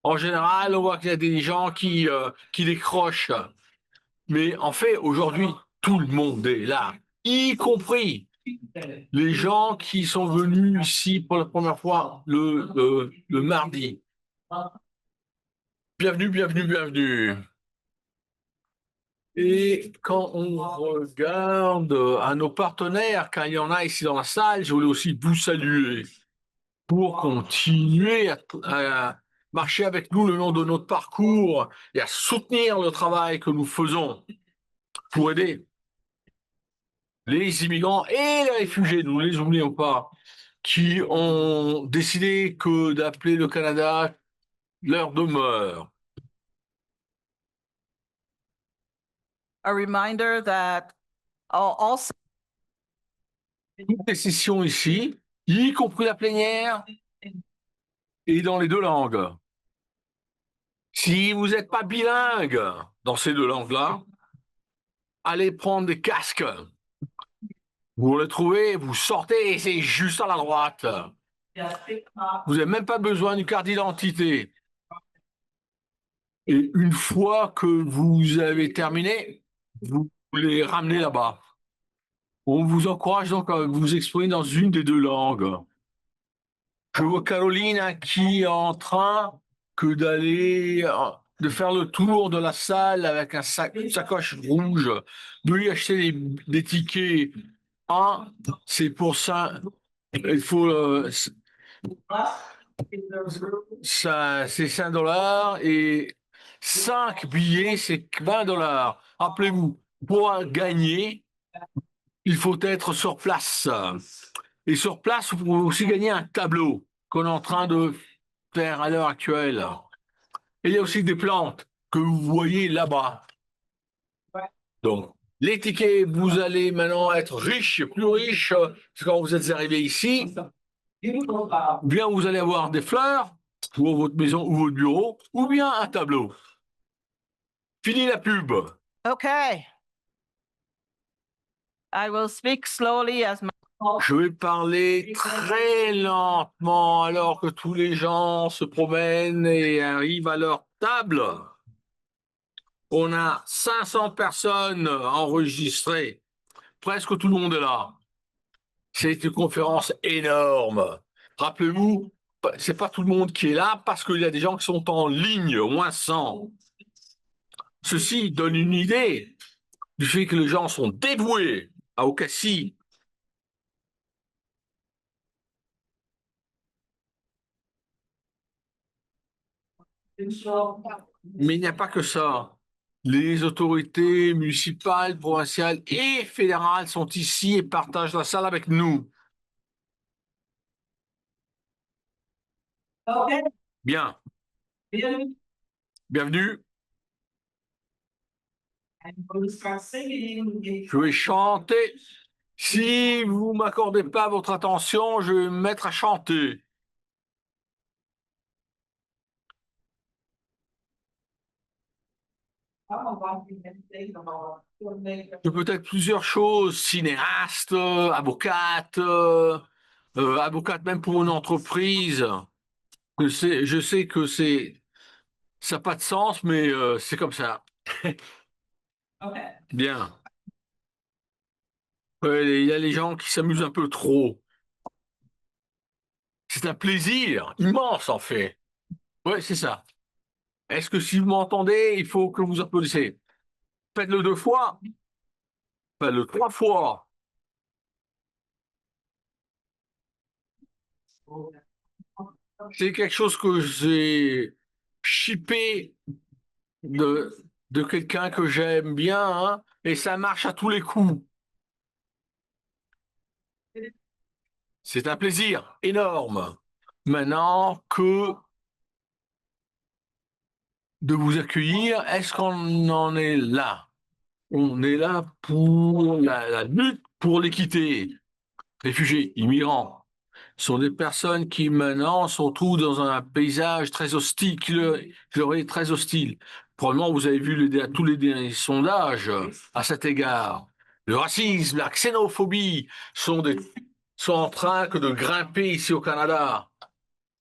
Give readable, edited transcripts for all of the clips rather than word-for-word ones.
En général, on voit qu'il y a des gens qui décrochent. Mais en fait, aujourd'hui, tout le monde est là, y compris les gens qui sont venus ici pour la première fois le mardi. Bienvenue, bienvenue, bienvenue. Et quand on regarde à nos partenaires, quand il y en a ici dans la salle, je voulais aussi vous saluer pour continuer à marcher avec nous le long de notre parcours et à soutenir le travail que nous faisons pour aider les immigrants et les réfugiés, nous ne les oublions pas, qui ont décidé que d'appeler le Canada leur demeure. A reminder that all Toutes les sessions ici, y compris la plénière, et dans les deux langues. Si vous n'êtes pas bilingue dans ces deux langues-là, allez prendre des casques. Vous les trouvez, vous sortez et c'est juste à la droite. Vous n'avez même pas besoin d'une carte d'identité. Et une fois que vous avez terminé, vous les ramenez là-bas. On vous encourage donc à vous exprimer dans une des deux langues. Je vois Caroline qui est en train de faire le tour de la salle avec une sacoche rouge, de lui acheter des tickets. Un, c'est pour ça, il faut, ça, c'est 5 dollars et 5 billets, c'est 20 dollars. Rappelez-vous, pour gagner, il faut être sur place. Et sur place, vous pouvez aussi gagner un tableau qu'on est en train de faire à l'heure actuelle. Et il y a aussi des plantes que vous voyez là-bas. Donc, les tickets, vous allez maintenant être riche, plus riche, quand vous êtes arrivé ici. Bien, vous allez avoir des fleurs pour votre maison ou votre bureau, ou bien un tableau. Fini la pub. okay. I will speak slowly as my Je vais parler très lentement alors que tous les gens se promènent et arrivent à leur table. On a 500 personnes enregistrées. Presque tout le monde est là. C'est une conférence énorme. Rappelez-vous, c'est pas tout le monde qui est là parce qu'il y a des gens qui sont en ligne, au moins 100. Ceci donne une idée du fait que les gens sont dévoués à Okassi. Mais il n'y a pas que ça. Les autorités municipales, provinciales et fédérales sont ici et partagent la salle avec nous. Bien. Bienvenue. Je vais chanter. Si vous m'accordez pas votre attention, je vais me mettre à chanter. Je peux être plusieurs choses, cinéaste, avocate, avocate même pour une entreprise. Je sais que ça n'a pas de sens, mais c'est comme ça. Bien. Il y a les gens qui s'amusent un peu trop. C'est un plaisir immense, en fait. Oui, c'est ça. Est-ce que si vous m'entendez, il faut que vous applaudissez? Faites-le 2 fois, faites-le 3 fois. C'est quelque chose que j'ai chippé de, de quelqu'un que j'aime bien, hein, et ça marche à tous les coups. C'est un plaisir énorme. Maintenant que de vous accueillir, est-ce qu'on en est là? On est là pour la lutte pour l'équité. Réfugiés, immigrants, sont des personnes qui maintenant se retrouvent dans un paysage très hostile, qui leur est très hostile. Probablement, vous avez vu tous les derniers sondages à cet égard. Le racisme, la xénophobie sont en train que de grimper ici au Canada.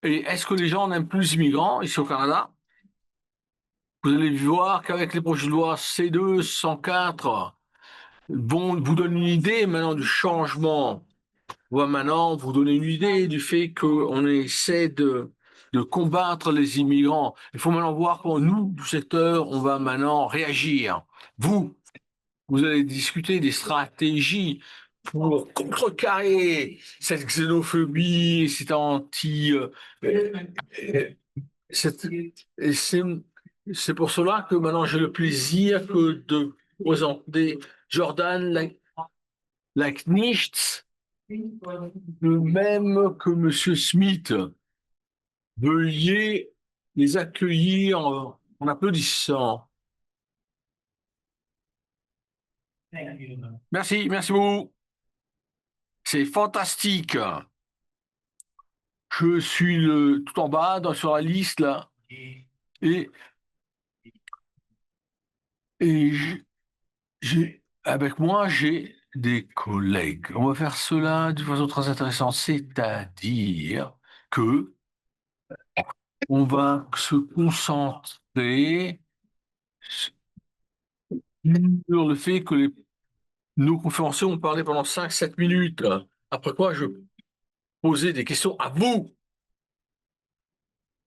Et est-ce que les gens n'aiment plus les immigrants ici au Canada? Vous allez voir qu'avec les projets de loi C2, 104, vont vous donner une idée maintenant du changement. On va maintenant vous donner une idée du fait qu'on essaie de combattre les immigrants. Il faut maintenant voir comment nous, du secteur, on va maintenant réagir. Vous allez discuter des stratégies pour contrecarrer cette xénophobie, cette anti... cette- et c'est pour cela que maintenant j'ai le plaisir que de présenter Jordan Lacknichts, le même que Monsieur Smith. Veuillez les accueillir en applaudissant. Merci, merci beaucoup. C'est fantastique. Je suis tout en bas sur la liste là. Et, avec moi, j'ai des collègues. On va faire cela de façon très intéressante, c'est-à-dire que on va se concentrer sur le fait que nos conférenciers ont parlé pendant 5-7 minutes. Après quoi, je posais des questions à vous.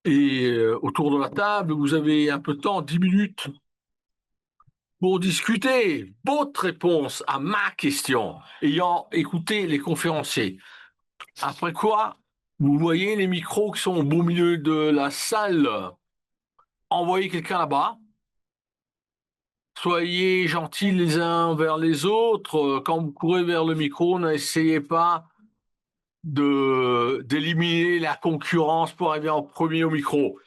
Et autour de la table, vous avez un peu de temps, 10 minutes, pour discuter votre réponse à ma question, ayant écouté les conférenciers. Après quoi, vous voyez les micros qui sont au beau milieu de la salle. Envoyez quelqu'un là-bas. Soyez gentils les uns vers les autres. Quand vous courez vers le micro, n'essayez pas d'éliminer la concurrence pour arriver en premier au micro.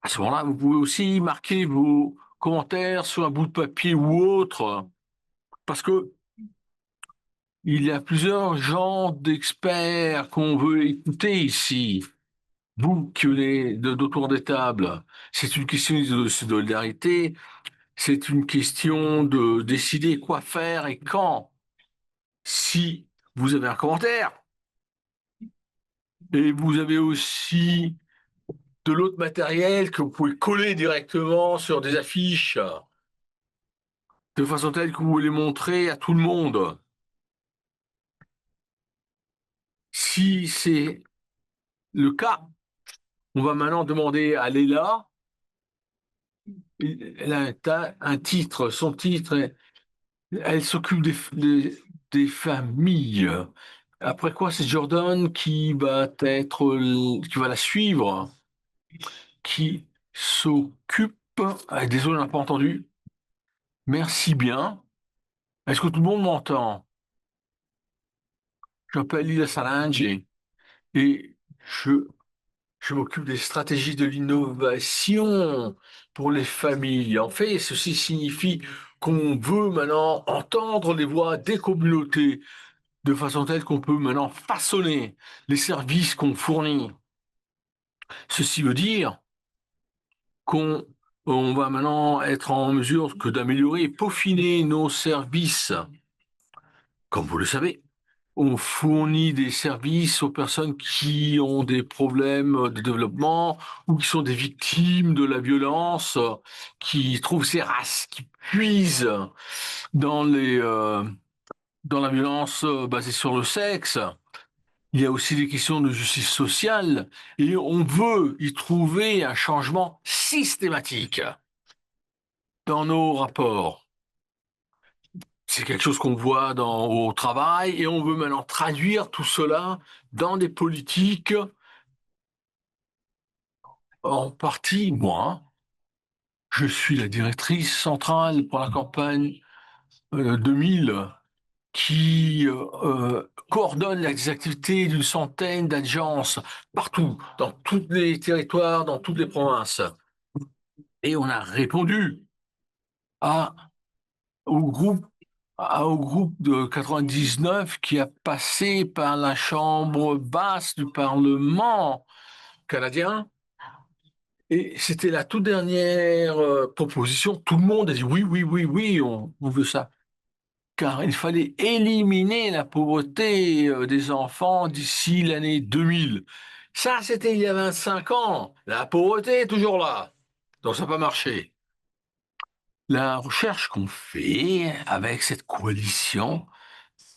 À ce moment-là, vous pouvez aussi marquer vos commentaires sur un bout de papier ou autre, parce que il y a plusieurs genres d'experts qu'on veut écouter ici. Vous qui venez d'autour des tables, c'est une question de solidarité, c'est une question de décider quoi faire et quand. Si vous avez un commentaire, et vous avez aussi de l'autre matériel que vous pouvez coller directement sur des affiches, de façon telle que vous les montrez à tout le monde. Si c'est le cas, on va maintenant demander à Léla, elle a un titre, son titre, elle s'occupe des familles. Après quoi, c'est Jordan qui va qui va la suivre, qui s'occupe. Ah, désolé, on n'a pas entendu. Merci bien. Est-ce que tout le monde m'entend? Je m'appelle Lila Salange et je Je m'occupe des stratégies de l'innovation pour les familles. En fait, ceci signifie qu'on veut maintenant entendre les voix des communautés de façon telle qu'on peut maintenant façonner les services qu'on fournit. Ceci veut dire qu'on va maintenant être en mesure que d'améliorer et peaufiner nos services. Comme vous le savez, on fournit des services aux personnes qui ont des problèmes de développement ou qui sont des victimes de la violence, qui trouvent ces races, qui puisent dans dans la violence basée sur le sexe. Il y a aussi des questions de justice sociale et on veut y trouver un changement systématique dans nos rapports. C'est quelque chose qu'on voit au travail et on veut maintenant traduire tout cela dans des politiques. En partie, moi, je suis la directrice centrale pour la campagne 2000 qui coordonne les activités d'une centaine d'agences partout, dans tous les territoires, dans toutes les provinces. Et on a répondu à, au groupe au groupe de 99 qui a passé par la chambre basse du Parlement canadien. Et c'était la toute dernière proposition. Tout le monde a dit oui, oui, oui, oui, on veut ça. Car il fallait éliminer la pauvreté des enfants d'ici l'année 2000. Ça, c'était il y a 25 ans. La pauvreté est toujours là. Donc ça n'a pas marché. La recherche qu'on fait avec cette coalition,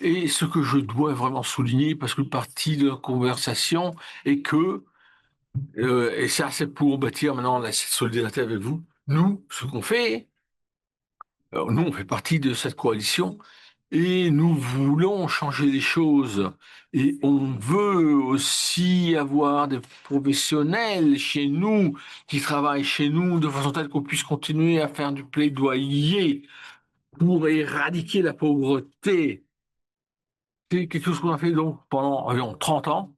et ce que je dois vraiment souligner, parce que partie de la conversation est que, et ça c'est pour bâtir maintenant la solidarité avec vous, nous, ce qu'on fait, nous on fait partie de cette coalition, et nous voulons changer les choses. Et on veut aussi avoir des professionnels chez nous, qui travaillent chez nous, de façon telle qu'on puisse continuer à faire du plaidoyer pour éradiquer la pauvreté. C'est quelque chose qu'on a fait donc pendant environ 30 ans.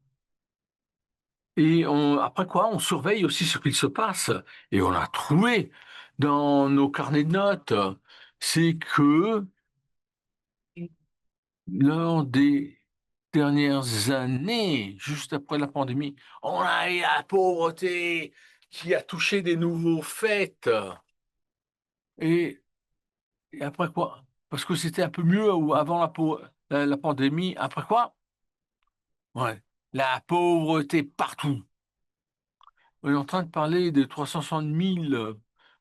Et après quoi, on surveille aussi ce qu'il se passe. Et on a trouvé dans nos carnets de notes, c'est que lors des dernières années, juste après la pandémie, on a eu la pauvreté qui a touché des nouveaux faits. Et, et après quoi? Parce que c'était un peu mieux avant la pandémie. Après quoi? Ouais. La pauvreté partout. On est en train de parler des 360 000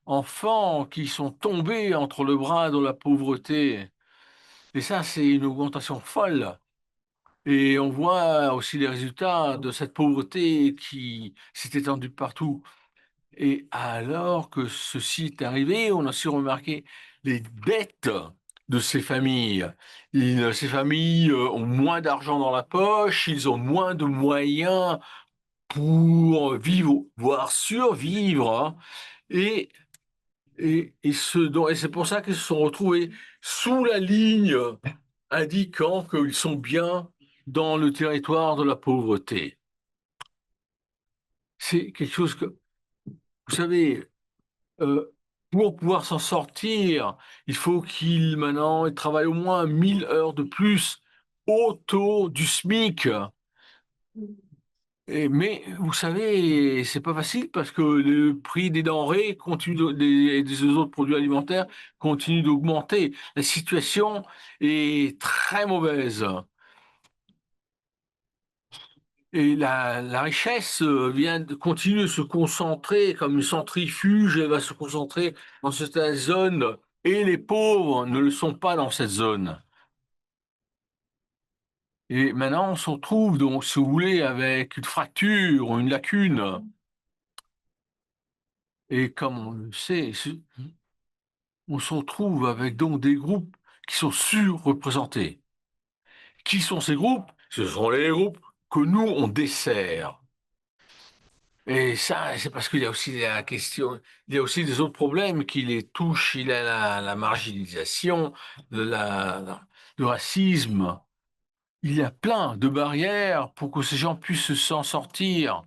enfants qui sont tombés entre le bras de la pauvreté. Et ça, c'est une augmentation folle. Et on voit aussi les résultats de cette pauvreté qui s'est étendue partout. Et alors que ceci est arrivé, on a aussi remarqué les dettes de ces familles. Ces familles ont moins d'argent dans la poche, ils ont moins de moyens pour vivre, voire survivre, hein. Et, et c'est pour ça qu'ils se sont retrouvés sous la ligne indiquant qu'ils sont bien dans le territoire de la pauvreté. C'est quelque chose que, vous savez, euh, pour pouvoir s'en sortir, il faut qu'ils maintenant ils travaillent au moins 1000 heures de plus au taux du SMIC. Mais vous savez, c'est pas facile parce que le prix des denrées des autres produits alimentaires continue d'augmenter. La situation est très mauvaise. Et la richesse continue de se concentrer comme une centrifuge, elle va se concentrer dans cette zone, et les pauvres ne le sont pas dans cette zone. Et maintenant, on se retrouve donc, si vous voulez, avec une fracture, une lacune. Et comme on le sait, on se retrouve avec donc des groupes qui sont surreprésentés. Qui sont ces groupes? Ce sont les groupes que nous, on dessert. Et ça, c'est parce qu'il y a aussi la question, il y a aussi des autres problèmes qui les touchent. Il y a la marginalisation, le racisme. Il y a plein de barrières pour que ces gens puissent s'en sortir.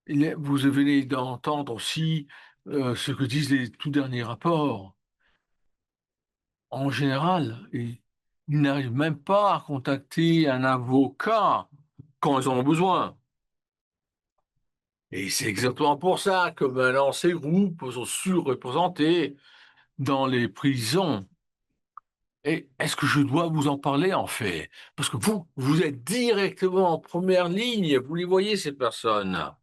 Vous venez d'entendre aussi ce que disent les tout derniers rapports. En général, ils n'arrivent même pas à contacter un avocat quand ils en ont besoin. Et c'est exactement pour ça que maintenant ces groupes sont surreprésentés dans les prisons. Et est-ce que je dois vous en parler en fait? Parce que vous êtes directement en première ligne, vous les voyez ces personnes.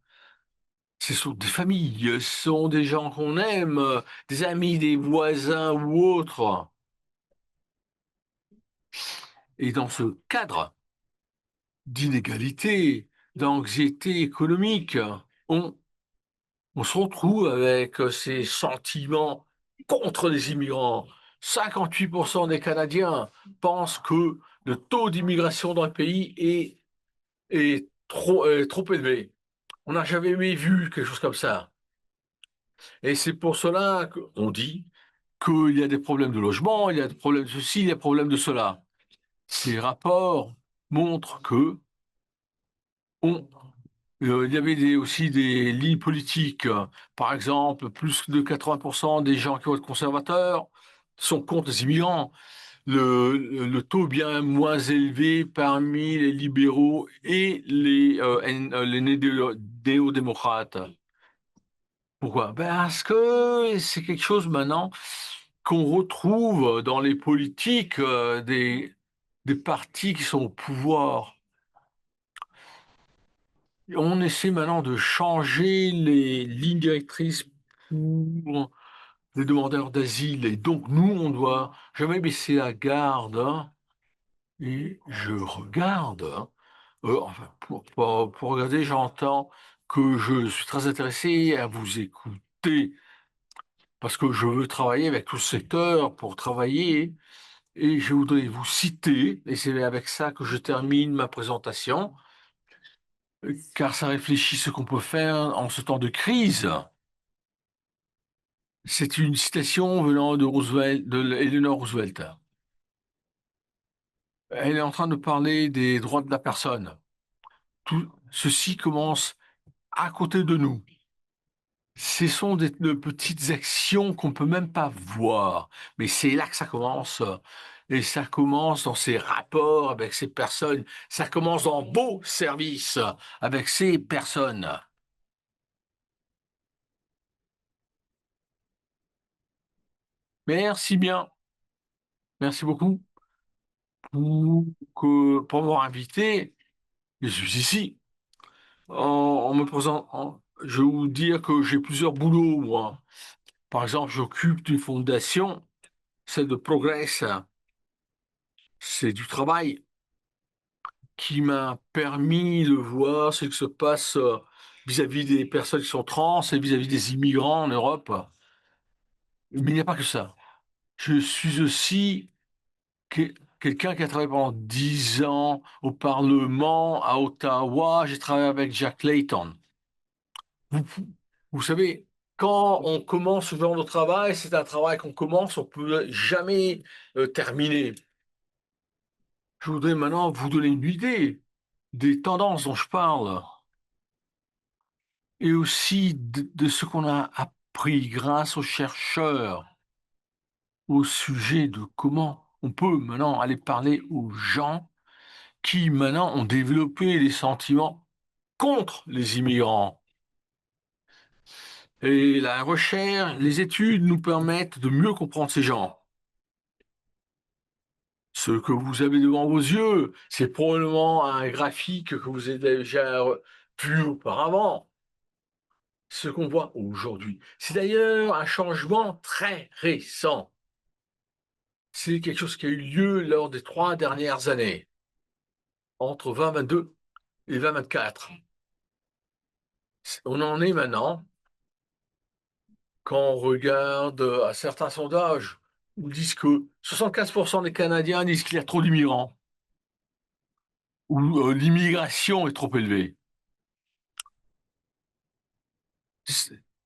Ce sont des familles, ce sont des gens qu'on aime, des amis, des voisins ou autres. Et dans ce cadre d'inégalité, d'anxiété économique, on, on se retrouve avec ces sentiments contre les immigrants. 58% des Canadiens pensent que le taux d'immigration dans le pays est trop élevé. On n'a jamais vu quelque chose comme ça. Et c'est pour cela qu'on dit qu'il y a des problèmes de logement, il y a des problèmes de ceci, il y a des problèmes de cela. Ces rapports montrent que on il y avait aussi des lignes politiques. Par exemple, plus de 80% des gens qui votent conservateurs sont contre les immigrants. Le taux bien moins élevé parmi les libéraux et les néo-démocrates. Pourquoi? Ben, parce que c'est quelque chose maintenant qu'on retrouve dans les politiques des partis qui sont au pouvoir. On essaie maintenant de changer les lignes directrices pour les demandeurs d'asile. Et donc, nous, on doit jamais baisser la garde, hein. Et je regarde, hein. Enfin, pour regarder, j'entends que je suis très intéressé à vous écouter parce que je veux travailler avec tout le secteur pour travailler. Et je voudrais vous citer, et c'est avec ça que je termine ma présentation, car ça réfléchit ce qu'on peut faire en ce temps de crise. C'est une citation venant de Roosevelt, de Eleanor Roosevelt. Elle est en train de parler des droits de la personne. Tout ceci commence à côté de nous. Ce sont de petites actions qu'on peut même pas voir, mais c'est là que ça commence. Et ça commence dans ces rapports avec ces personnes. Ça commence dans beaux services avec ces personnes. Merci bien. Merci beaucoup pour m'avoir invité. Je suis ici. En me présentant, je vais vous dire que j'ai plusieurs boulots, moi. Par exemple, j'occupe d'une fondation, celle de Progress. C'est du travail qui m'a permis de voir ce qui se passe vis-à-vis des personnes qui sont trans et vis-à-vis des immigrants en Europe. Mais il n'y a pas que ça. Je suis aussi quelqu'un qui a travaillé pendant 10 ans au Parlement à Ottawa. J'ai travaillé avec Jack Layton. Vous, vous savez, quand on commence ce genre de travail, c'est un travail qu'on commence, on peut jamais terminer. Je voudrais maintenant vous donner une idée des tendances dont je parle et aussi de ce qu'on a appris grâce aux chercheurs au sujet de comment on peut maintenant aller parler aux gens qui maintenant ont développé des sentiments contre les immigrants. Et la recherche, les études nous permettent de mieux comprendre ces gens. Ce que vous avez devant vos yeux, c'est probablement un graphique que vous avez déjà vu auparavant. Ce qu'on voit aujourd'hui, c'est d'ailleurs un changement très récent. C'est quelque chose qui a eu lieu lors des 3 dernières années, entre 2022 et 2024. On en est maintenant, quand on regarde à certains sondages, où disent que 75% des Canadiens disent qu'il y a trop d'immigrants, ou l'immigration est trop élevée.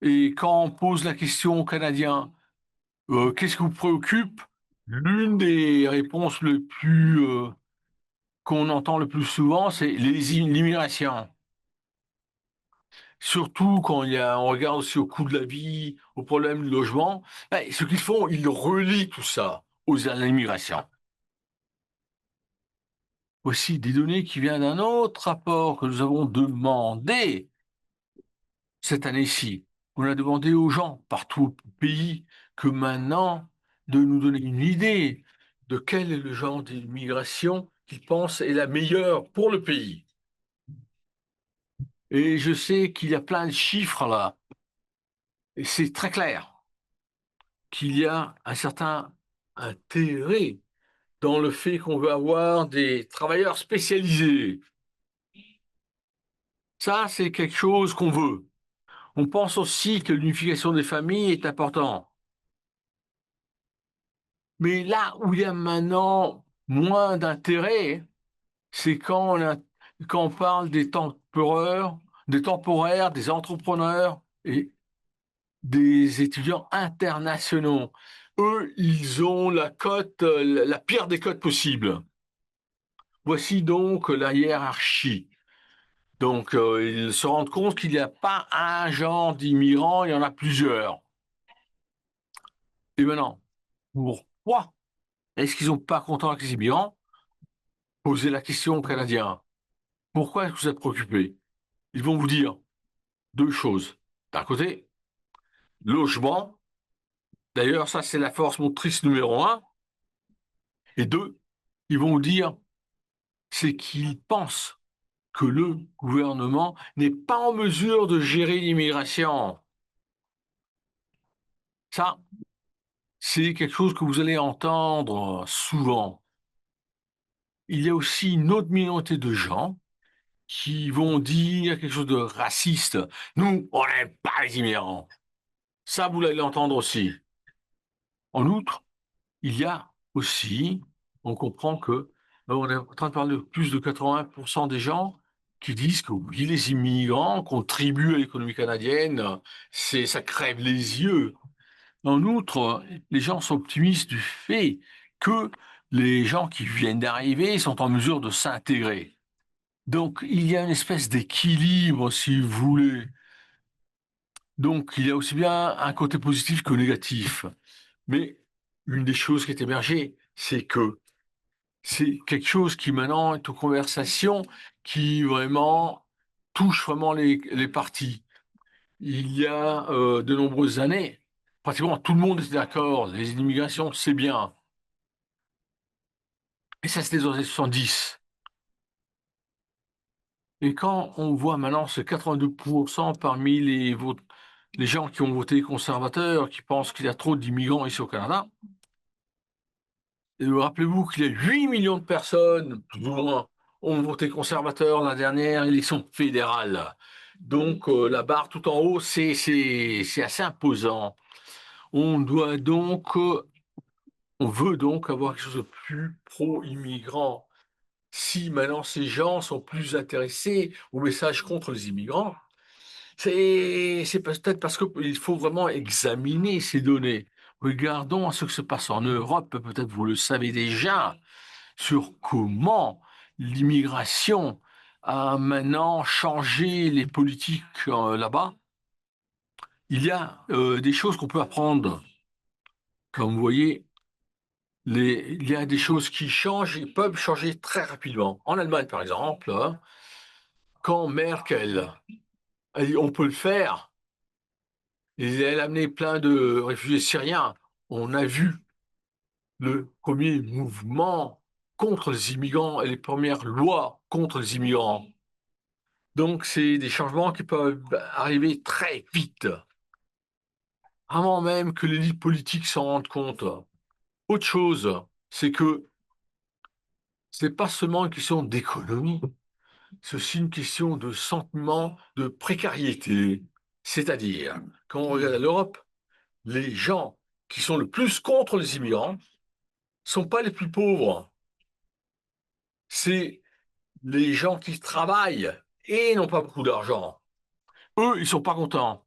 Et quand on pose la question aux Canadiens, qu'est-ce qui vous préoccupe? L'une des réponses le plus qu'on entend le plus souvent, c'est l'immigration. Surtout quand on regarde aussi au coût de la vie, au problème du logement, ben, ce qu'ils font, ils relient tout ça à l'immigration. Aussi des données qui viennent d'un autre rapport que nous avons demandé cette année-ci. On a demandé aux gens partout au pays que maintenant de nous donner une idée de quel est le genre d'immigration qu'ils pensent est la meilleure pour le pays. Et je sais qu'il y a plein de chiffres là, et c'est très clair qu'il y a un certain intérêt dans le fait qu'on veut avoir des travailleurs spécialisés. Ça, c'est quelque chose qu'on veut. On pense aussi que l'unification des familles est importante. Mais là où il y a maintenant moins d'intérêt, c'est quand on parle des temporaires, des entrepreneurs et des étudiants internationaux. Eux, ils ont la cote, la pire des cotes possibles. Voici donc la hiérarchie. Donc, ils se rendent compte qu'il n'y a pas un genre d'immigrants, il y en a plusieurs. Et maintenant, pourquoi est-ce qu'ils n'ont pas content avec les immigrants? Posez la question aux Canadiens. Pourquoi est-ce que vous êtes préoccupés? Ils vont vous dire deux choses. D'un côté, logement. D'ailleurs, ça, c'est la force motrice numéro un. Et deux, ils vont vous dire, c'est qu'ils pensent que le gouvernement n'est pas en mesure de gérer l'immigration. Ça, c'est quelque chose que vous allez entendre souvent. Il y a aussi une autre minorité de gens qui vont dire quelque chose de raciste. Nous, on n'aime pas les immigrants. Ça, vous allez l'entendre aussi. En outre, il y a aussi, on comprend que on est en train de parler de plus de 80% des gens qui disent que oui, les immigrants contribuent à l'économie canadienne, ça crève les yeux. En outre, les gens sont optimistes du fait que les gens qui viennent d'arriver sont en mesure de s'intégrer. Donc, il y a une espèce d'équilibre, si vous voulez. Donc, il y a aussi bien un côté positif que négatif. Mais une des choses qui est émergée, c'est que c'est quelque chose qui maintenant est aux conversations qui vraiment touche vraiment les partis. Il y a de nombreuses années, pratiquement tout le monde était d'accord, les immigrations, c'est bien. Et ça, c'était dans les années 70. Et quand on voit maintenant ce 82% parmi les gens qui ont voté conservateur, qui pensent qu'il y a trop d'immigrants ici au Canada, et rappelez-vous qu'il y a 8 millions de personnes, plus ou moins, ont voté conservateur la dernière élection fédérale. Donc la barre tout en haut, c'est assez imposant. On doit donc, on veut donc avoir quelque chose de plus pro-immigrant. Si maintenant ces gens sont plus intéressés au message contre les immigrants, c'est peut-être parce qu'il faut vraiment examiner ces données. Regardons à ce que se passe en Europe, peut-être vous le savez déjà, sur comment l'immigration a maintenant changé les politiques là-bas. Il y a des choses qu'on peut apprendre. Comme vous voyez, il y a des choses qui changent et peuvent changer très rapidement. En Allemagne, par exemple, hein, quand Merkel a dit on peut le faire, et elle a amené plein de réfugiés syriens, on a vu le premier mouvement contre les immigrants et les premières lois contre les immigrants. Donc, c'est des changements qui peuvent arriver très vite, avant même que l'élite politique s'en rende compte. Autre chose, c'est que c'est pas seulement une question d'économie, c'est aussi une question de sentiment de précarité. C'est-à-dire, quand on regarde l'Europe, les gens qui sont le plus contre les immigrants sont pas les plus pauvres. C'est les gens qui travaillent et n'ont pas beaucoup d'argent. Eux, ils sont pas contents.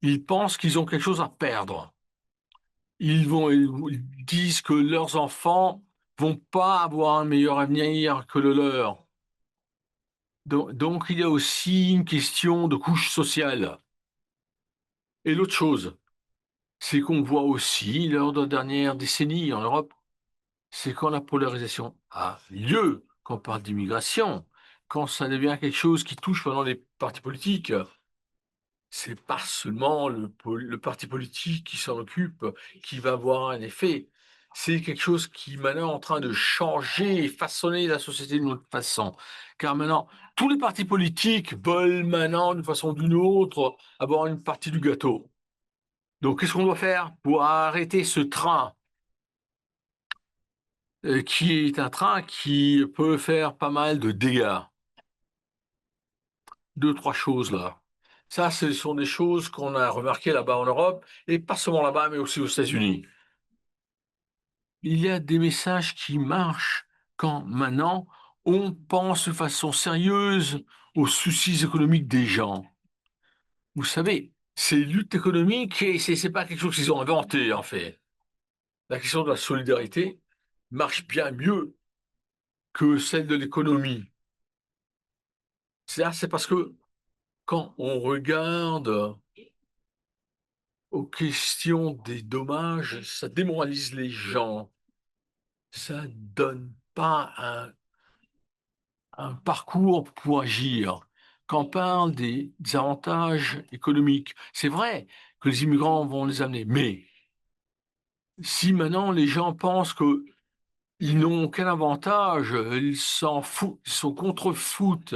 Ils pensent qu'ils ont quelque chose à perdre. Ils disent que leurs enfants vont pas avoir un meilleur avenir que le leur. Donc, il y a aussi une question de couche sociale. Et l'autre chose, c'est qu'on voit aussi, lors de la dernière décennie en Europe, c'est quand la polarisation a lieu, quand on parle d'immigration, quand ça devient quelque chose qui touche maintenant les partis politiques, c'est pas seulement le parti politique qui s'en occupe, qui va avoir un effet. C'est quelque chose qui maintenant est en train de changer et façonner la société d'une autre façon. Car maintenant, tous les partis politiques veulent maintenant, d'une façon ou d'une autre, avoir une partie du gâteau. Donc, qu'est-ce qu'on doit faire pour arrêter ce train qui est un train qui peut faire pas mal de dégâts? Deux, trois choses là. Ça, ce sont des choses qu'on a remarquées là-bas en Europe, et pas seulement là-bas, mais aussi aux États-Unis. Il y a des messages qui marchent quand maintenant on pense de façon sérieuse aux soucis économiques des gens. Vous savez, ces luttes économiques, et c'est pas quelque chose qu'ils ont inventé en fait. La question de la solidarité marche bien mieux que celle de l'économie. C'est parce que quand on regarde aux questions des dommages, ça démoralise les gens. Ça donne pas un parcours pour agir. Quand on parle des avantages économiques, c'est vrai que les immigrants vont les amener, mais si maintenant les gens pensent qu'ils ils n'ont aucun avantage, ils s'en foutent, ils sont contre-foot.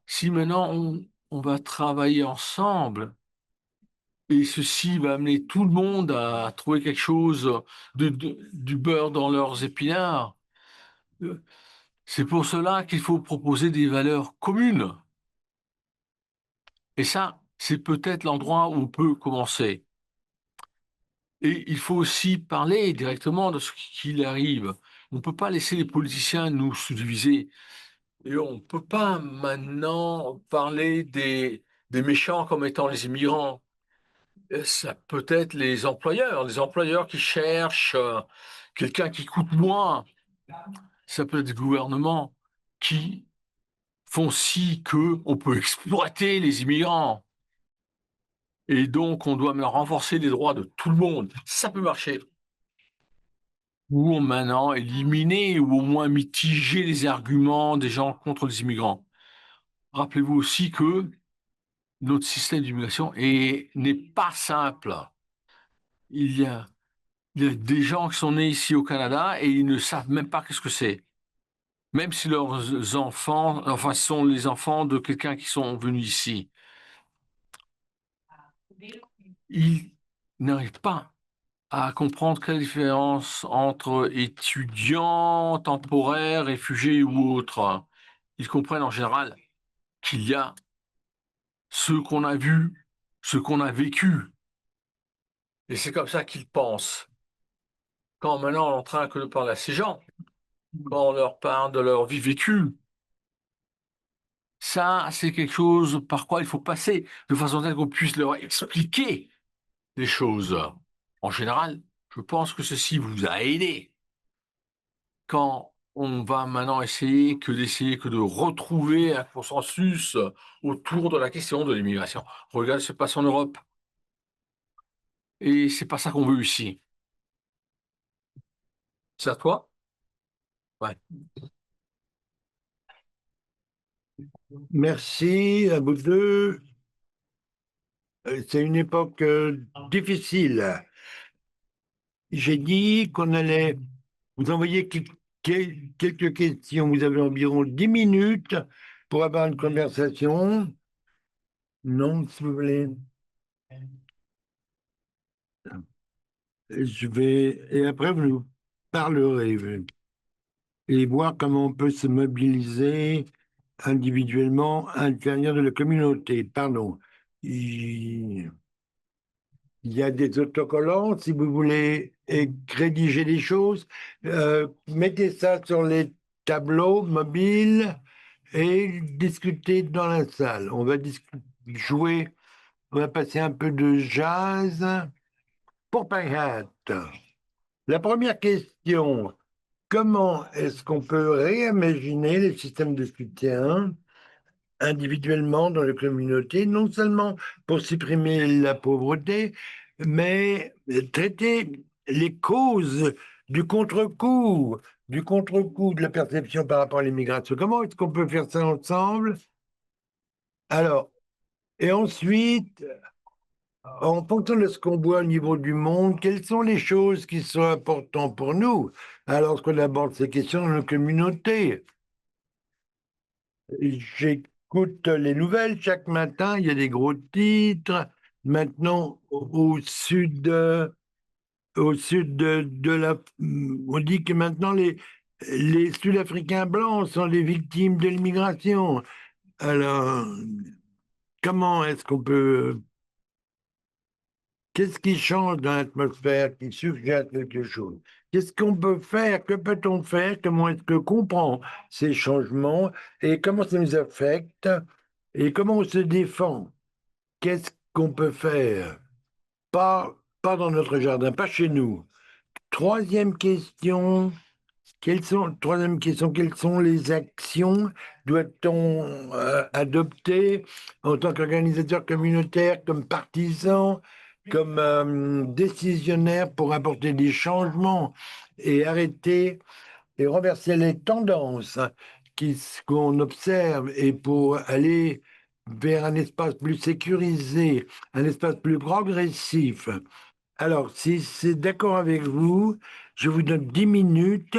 Si maintenant on va travailler ensemble, et ceci va amener tout le monde à trouver quelque chose du beurre dans leurs épinards, c'est pour cela qu'il faut proposer des valeurs communes. Et ça, c'est peut-être l'endroit où on peut commencer. Et il faut aussi parler directement de ce qu'il arrive. On ne peut pas laisser les politiciens nous subdiviser. Et on ne peut pas maintenant parler des méchants comme étant les immigrants. Ça peut être les employeurs qui cherchent quelqu'un qui coûte moins. Ça peut être des gouvernements qui font si que on peut exploiter les immigrants. Et donc, on doit renforcer les droits de tout le monde. Ça peut marcher. Ou maintenant éliminer ou au moins mitiger les arguments des gens contre les immigrants. Rappelez-vous aussi que notre système d'immigration n'est pas simple. Il y a, il y a des gens qui sont nés ici au Canada et ils ne savent même pas qu'est-ce que c'est. Même si leurs enfants, enfin, sont les enfants de quelqu'un qui sont venus ici. Ils n'arrivent pas à comprendre quelle différence entre étudiants, temporaires, réfugiés ou autres. Ils comprennent en général qu'il y a ce qu'on a vu, ce qu'on a vécu. Et c'est comme ça qu'ils pensent. Quand maintenant on est en train que de parler à ces gens, quand on leur parle de leur vie vécue, ça, c'est quelque chose par quoi il faut passer, de façon telle qu'on puisse leur expliquer les choses. En général, je pense que ceci vous a aidé. Quand on va maintenant essayer que de retrouver un consensus autour de la question de l'immigration. Regarde ce qui se passe en Europe. Et c'est pas ça qu'on veut ici. C'est à toi? Ouais. Merci à vous deux. C'est une époque difficile. J'ai dit qu'on allait vous envoyer quelques questions. Vous avez environ 10 minutes pour avoir une conversation. Non, s'il vous plaît. Et après, vous nous parlerez et voir comment on peut se mobiliser individuellement à l'intérieur de la communauté. Pardon. Il y a des autocollants, si vous voulez rédiger des choses, mettez ça sur les tableaux mobiles et discutez dans la salle. On va jouer, on va passer un peu de jazz pour Pinhat. La première question, comment est-ce qu'on peut réimaginer les systèmes de soutien individuellement dans les communautés, non seulement pour supprimer la pauvreté, mais traiter les causes du contre-coup, de la perception par rapport à l'immigration. Comment est-ce qu'on peut faire ça ensemble? Alors, et ensuite, en fonction de ce qu'on voit au niveau du monde, quelles sont les choses qui sont importantes pour nous alors qu'on aborde ces questions dans nos communautés? J'écoute les nouvelles chaque matin, il y a des gros titres. Maintenant, au sud de la... On dit que maintenant les Sud-Africains blancs sont les victimes de l'immigration. Alors, comment est-ce qu'on peut... Qu'est-ce qui change dans l'atmosphère, qui suggère quelque chose? Qu'est-ce qu'on peut faire? Que peut-on faire? Comment est-ce que comprend ces changements et comment ça nous affecte et comment on se défend? Qu'est-ce qu'on peut faire? Pas dans notre jardin, pas chez nous. Troisième question, quelles sont les actions doit-on adopter en tant qu'organisateur communautaire, comme partisan, comme décisionnaire pour apporter des changements et arrêter et renverser les tendances qu'on observe et pour aller vers un espace plus sécurisé, un espace plus progressif, Alors, si c'est d'accord avec vous, je vous donne 10 minutes.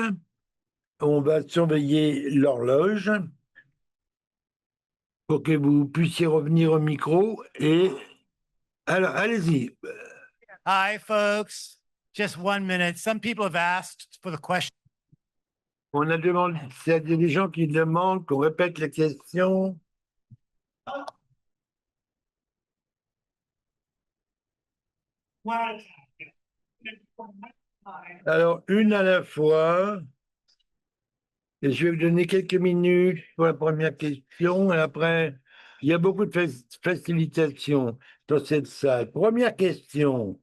On va surveiller l'horloge pour que vous puissiez revenir au micro. Et alors, allez-y. Hi, folks. Just 1 minute. Some people have asked for the question. On a demandé, il y a des gens qui demandent qu'on répète les questions. Alors, une à la fois. Et je vais vous donner quelques minutes pour la première question. Et après, il y a beaucoup de facilitations dans cette salle. Première question.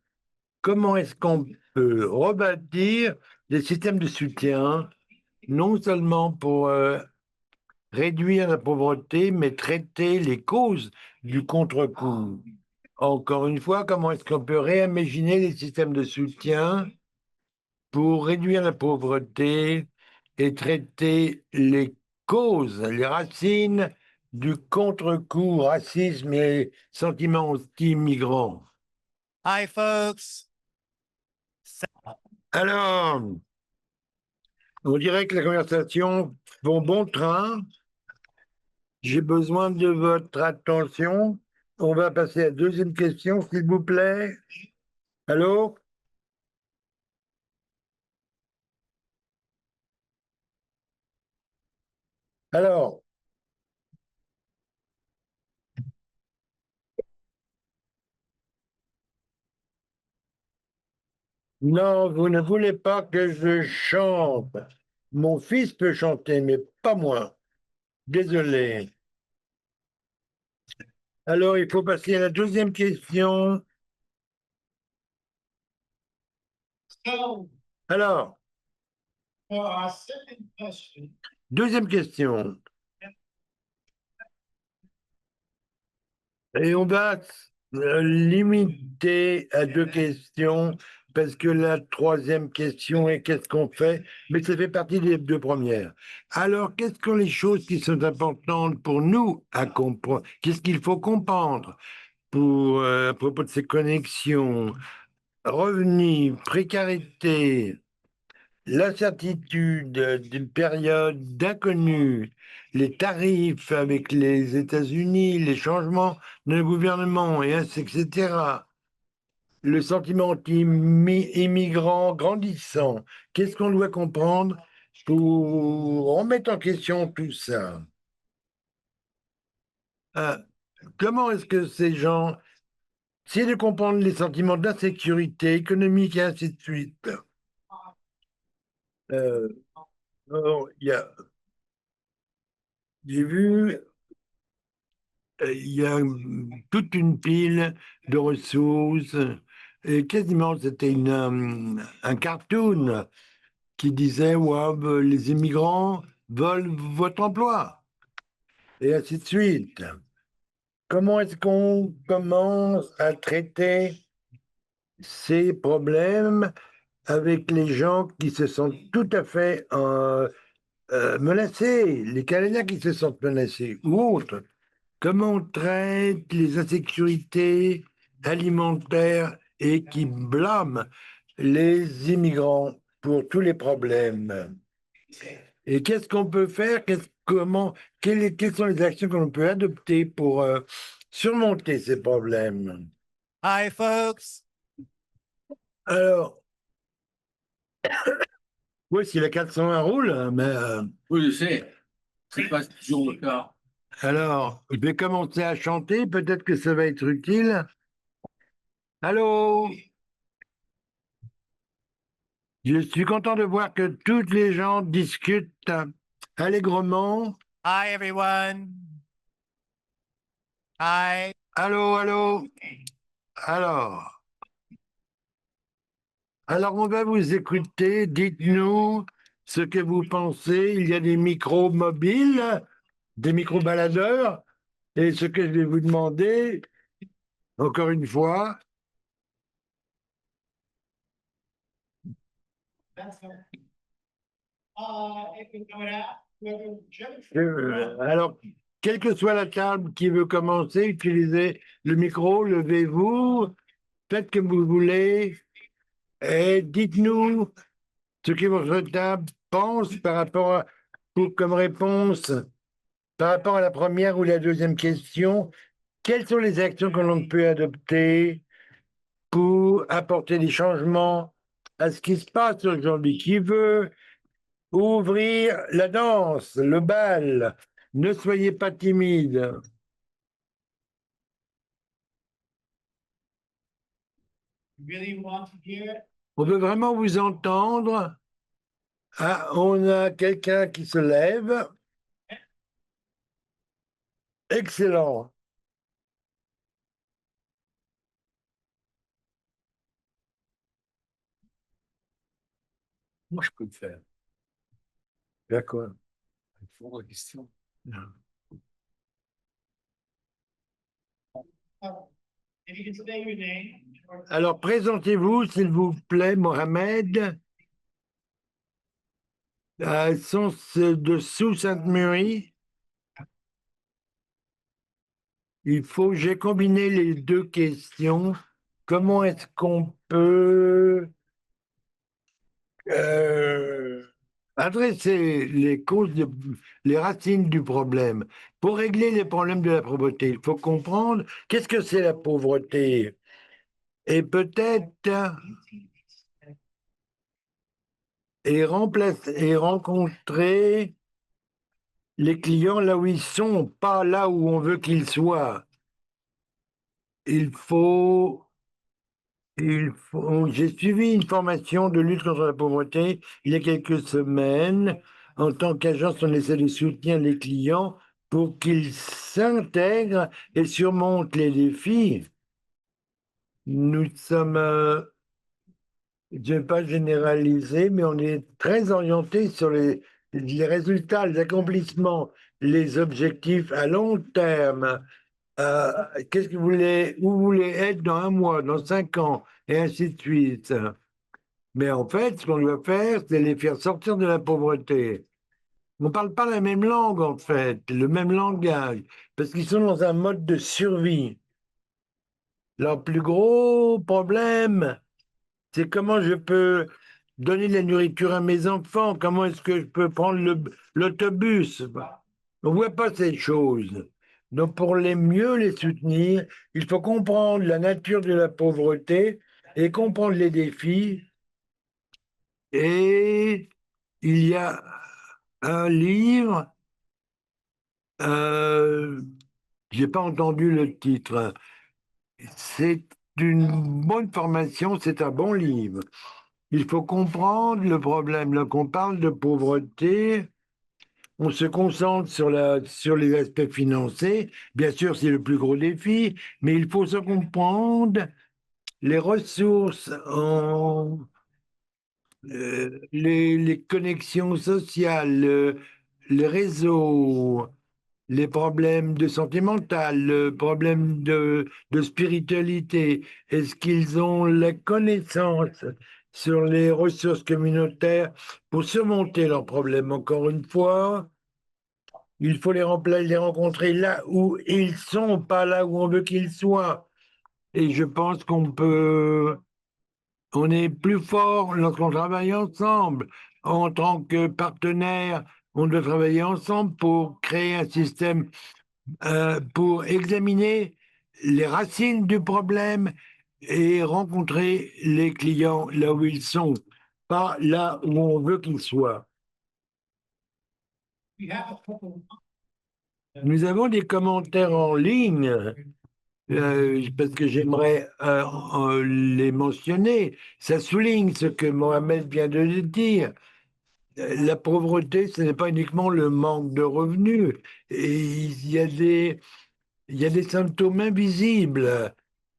Comment est-ce qu'on peut rebâtir des systèmes de soutien, non seulement pour réduire la pauvreté, mais traiter les causes du contre-coup? Encore une fois, comment est-ce qu'on peut réimaginer les systèmes de soutien pour réduire la pauvreté et traiter les causes, les racines du contre-coup racisme et sentiments anti-migrants? Hi, folks. Alors, on dirait que les conversations vont bon train. J'ai besoin de votre attention. On va passer à la deuxième question, s'il vous plaît. Allô? Alors, non, vous ne voulez pas que je chante. Mon fils peut chanter, mais pas moi. Désolé. Alors, il faut passer à la deuxième question. Alors, deuxième question. Et on va limiter à 2 questions parce que la troisième question est qu'est-ce qu'on fait? Mais ça fait partie des 2 premières. Alors, quelles sont les choses qui sont importantes pour nous à comprendre? Qu'est-ce qu'il faut comprendre pour, à propos de ces connexions? Revenus, précarité, l'incertitude d'une période d'inconnu, les tarifs avec les États-Unis, les changements de le gouvernement, et ainsi, etc. Le sentiment anti-immigrant grandissant. Qu'est-ce qu'on doit comprendre pour remettre en question tout ça? Comment est-ce que ces gens, c'est de comprendre les sentiments d'insécurité économique et ainsi de suite. Euh, alors, j'ai vu, il y a toute une pile de ressources, et quasiment c'était un cartoon qui disait ouais, les immigrants volent votre emploi, et ainsi de suite. Comment est-ce qu'on commence à traiter ces problèmes avec les gens qui se sentent tout à fait menacés, les Canadiens qui se sentent menacés ou autres? Comment on traite les insécurités alimentaires et qui blâment les immigrants pour tous les problèmes? Et qu'est-ce qu'on peut faire? Quelles sont les actions que l'on peut adopter pour surmonter ces problèmes? Hi, folks. Alors, oui, si la 401 roule, mais Oui, je sais. C'est pas toujours le cas. alors, je vais commencer à chanter, peut-être que ça va être utile. Allô? Je suis content de voir que toutes les gens discutent allègrement. Hi, everyone. Hi. Allô, allô. Alors, on va vous écouter. Dites-nous ce que vous pensez. Il y a des micros mobiles, des micros baladeurs. Et ce que je vais vous demander, encore une fois, alors, quelle que soit la table qui veut commencer, utilisez le micro, levez-vous, faites comme vous voulez. Et dites-nous ce que votre table pense par rapport comme réponse, par rapport à la première ou la deuxième question. Quelles sont les actions que l'on peut adopter pour apporter des changements à ce qui se passe aujourd'hui? Qui veut ouvrir la danse, le bal? Ne soyez pas timide. On veut vraiment vous entendre. Ah, on a quelqu'un qui se lève. Excellent. Moi, je peux le faire. D'accord. Pour la question. Alors, présentez-vous, s'il vous plaît, Mohamed. Sens de Sault-Sainte-Marie. J'ai combiné les deux questions. Comment est-ce qu'on peut adresser les causes, les racines du problème? Pour régler les problèmes de la pauvreté, il faut comprendre qu'est-ce que c'est la pauvreté. Et peut-être et rencontrer les clients là où ils sont, pas là où on veut qu'ils soient. Il faut J'ai suivi une formation de lutte contre la pauvreté il y a quelques semaines. En tant qu'agence, on essaie de soutenir les clients pour qu'ils s'intègrent et surmontent les défis. Nous sommes, je ne vais pas généraliser, mais on est très orienté sur les résultats, les accomplissements, les objectifs à long terme. Qu'est-ce que où vous voulez être dans 1 mois, dans 5 ans, et ainsi de suite. Mais en fait, ce qu'on doit faire, c'est les faire sortir de la pauvreté. On ne parle pas la même langue, en fait, le même langage, parce qu'ils sont dans un mode de survie. Leur plus gros problème, c'est comment je peux donner de la nourriture à mes enfants, comment est-ce que je peux prendre l'autobus. On ne voit pas ces choses. Donc, pour mieux les soutenir, il faut comprendre la nature de la pauvreté et comprendre les défis. Et il y a un livre, j'ai pas entendu le titre. C'est une bonne formation, c'est un bon livre. Il faut comprendre le problème. Lorsqu'on parle de pauvreté, on se concentre sur les aspects financiers. Bien sûr, c'est le plus gros défi, mais il faut se comprendre les ressources les connexions sociales, les réseaux, les problèmes de santé mentale, le problème de spiritualité. Est-ce qu'ils ont la connaissance sur les ressources communautaires pour surmonter leurs problèmes? Encore une fois, il faut les rencontrer là où ils sont, pas là où on veut qu'ils soient. Et je pense on est plus fort lorsqu'on travaille ensemble. En tant que partenaire, on doit travailler ensemble pour créer un système, pour examiner les racines du problème et rencontrer les clients là où ils sont, pas là où on veut qu'ils soient. Nous avons des commentaires en ligne. Parce que j'aimerais les mentionner. Ça souligne ce que Mohamed vient de dire. La pauvreté, ce n'est pas uniquement le manque de revenus. Et il y a des symptômes invisibles.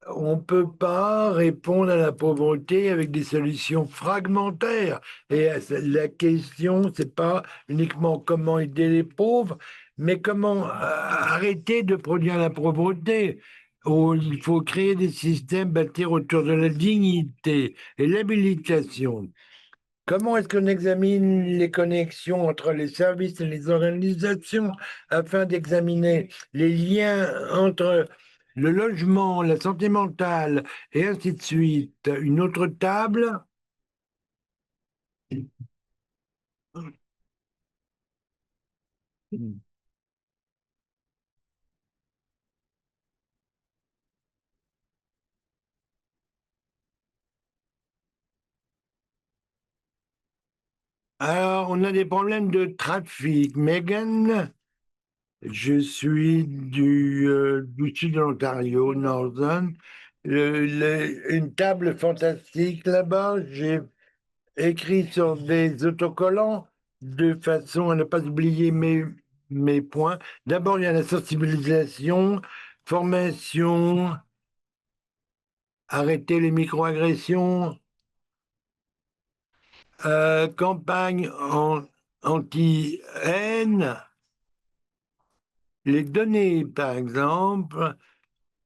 On ne peut pas répondre à la pauvreté avec des solutions fragmentaires. Et la question, c'est pas uniquement comment aider les pauvres, mais comment arrêter de produire la pauvreté. Il faut créer des systèmes bâtis autour de la dignité et l'habilitation. Comment est-ce qu'on examine les connexions entre les services et les organisations afin d'examiner les liens entre le logement, la santé mentale et ainsi de suite? Une autre table Alors, on a des problèmes de trafic. Megan, je suis du sud de l'Ontario, Northern. Une table fantastique là-bas. J'ai écrit sur des autocollants de façon à ne pas oublier mes points. D'abord, il y a la sensibilisation, formation, arrêter les microagressions, campagne anti-haine, les données, par exemple,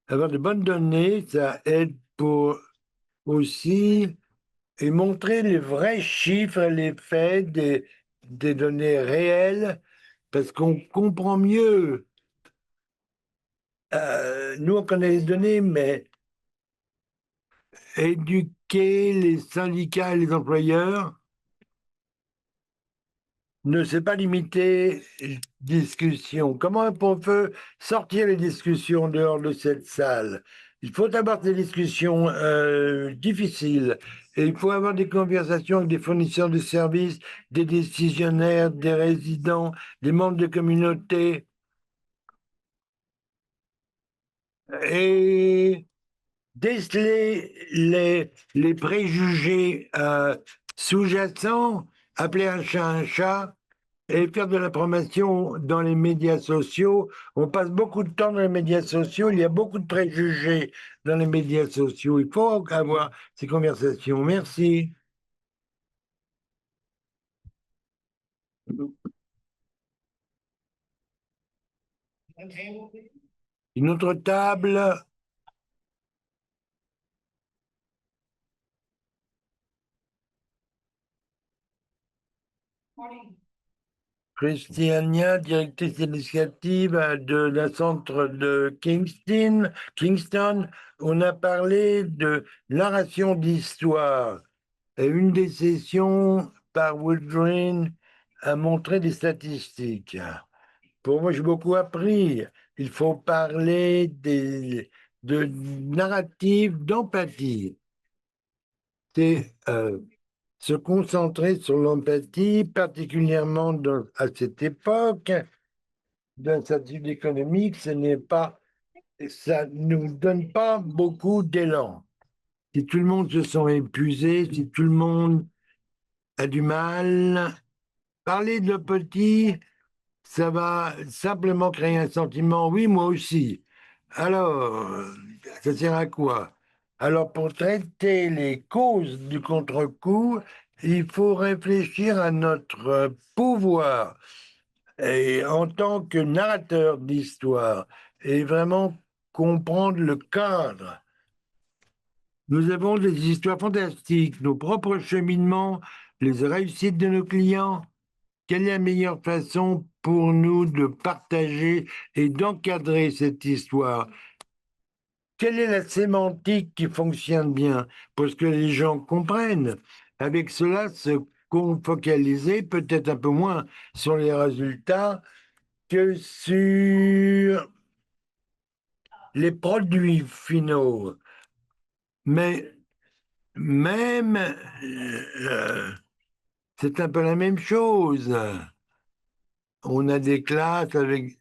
avoir de bonnes données, ça aide pour aussi et montrer les vrais chiffres, les faits des données réelles, parce qu'on comprend mieux. Nous, on connaît les données, mais éduquer les syndicats et les employeurs ne s'est pas limité discussion. Comment on peut sortir les discussions dehors de cette salle? Il faut avoir des discussions difficiles et il faut avoir des conversations avec des fournisseurs de services, des décisionnaires, des résidents, des membres de communautés et déceler les préjugés sous-jacents, appeler un chat et faire de la promotion dans les médias sociaux. On passe beaucoup de temps dans les médias sociaux, il y a beaucoup de préjugés dans les médias sociaux. Il faut avoir ces conversations. Merci. Une autre table. Christiania, directrice initiative de la centre de Kingston. On a parlé de narration d'histoire. Et une des sessions par Woodring a montré des statistiques. Pour moi, j'ai beaucoup appris. Il faut parler de narrative d'empathie. C'est se concentrer sur l'empathie, particulièrement à cette époque d'un statut économique, ce n'est pas, ça nous donne pas beaucoup d'élan. Si tout le monde se sent épuisé, si tout le monde a du mal, parler de petit, ça va simplement créer un sentiment, oui, moi aussi. Alors, ça sert à quoi? Alors, pour traiter les causes du contre-coup, il faut réfléchir à notre pouvoir et en tant que narrateur d'histoire et vraiment comprendre le cadre. Nous avons des histoires fantastiques, nos propres cheminements, les réussites de nos clients. Quelle est la meilleure façon pour nous de partager et d'encadrer cette histoire? Quelle est la sémantique qui fonctionne bien pour que les gens comprennent? Avec cela, se focaliser peut-être un peu moins sur les résultats que sur les produits finaux. Mais même, c'est un peu la même chose. On a des classes avec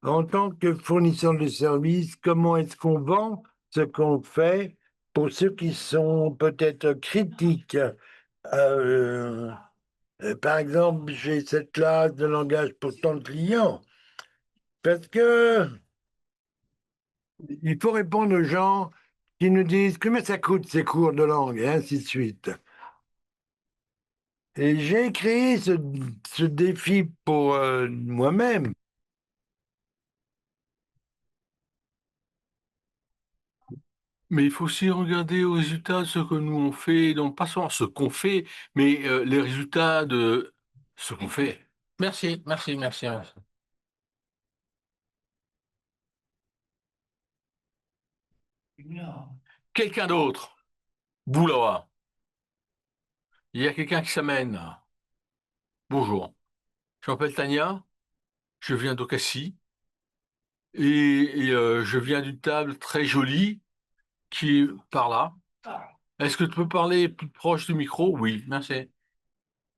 en tant que fournisseur de services, comment est-ce qu'on vend ce qu'on fait pour ceux qui sont peut-être critiques? Euh, Par exemple, j'ai cette classe de langage pour tant de clients parce que il faut répondre aux gens qui nous disent combien ça coûte ces cours de langue et ainsi de suite. Et j'ai créé ce défi pour moi-même. Mais il faut aussi regarder aux résultats de ce que nous on fait, donc pas seulement ce qu'on fait, mais les résultats de ce qu'on fait. Merci, merci, merci, merci. Quelqu'un d'autre, Boulawa. il y a quelqu'un qui s'amène. Bonjour, je m'appelle Tania, je viens d'Ocassie et je viens d'une table très jolie qui est par là. Est-ce que tu peux parler plus proche du micro? Oui, merci.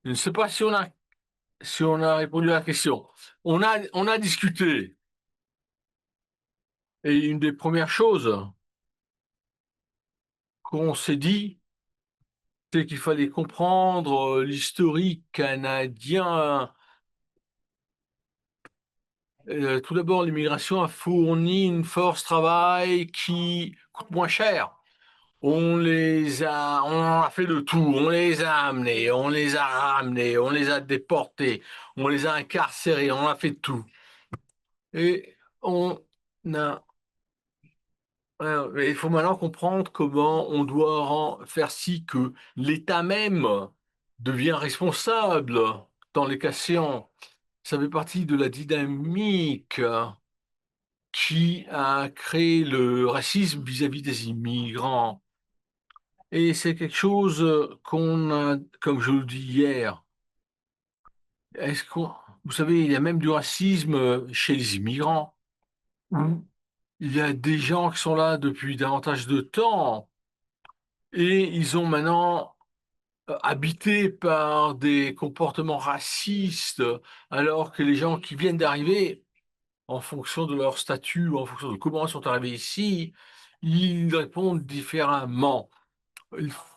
Je ne sais pas si on a répondu à la question. On a discuté et une des premières choses qu'on s'est dit, c'est qu'il fallait comprendre l'historique canadien. Tout d'abord, l'immigration a fourni une force travail qui coûte moins cher. On a fait de tout. On les a amenés, on les a ramenés, on les a déportés, on les a incarcérés, on a fait de tout. Et on a, il faut maintenant comprendre comment on doit faire si que l'État même devient responsable dans les questions. Ça fait partie de la dynamique qui a créé le racisme vis-à-vis des immigrants. Et c'est quelque chose qu'on a, comme je le dis hier, vous savez, il y a même du racisme chez les immigrants, où il y a des gens qui sont là depuis davantage de temps et ils ont maintenant habité par des comportements racistes, alors que les gens qui viennent d'arriver, en fonction de leur statut, en fonction de comment ils sont arrivés ici, ils répondent différemment.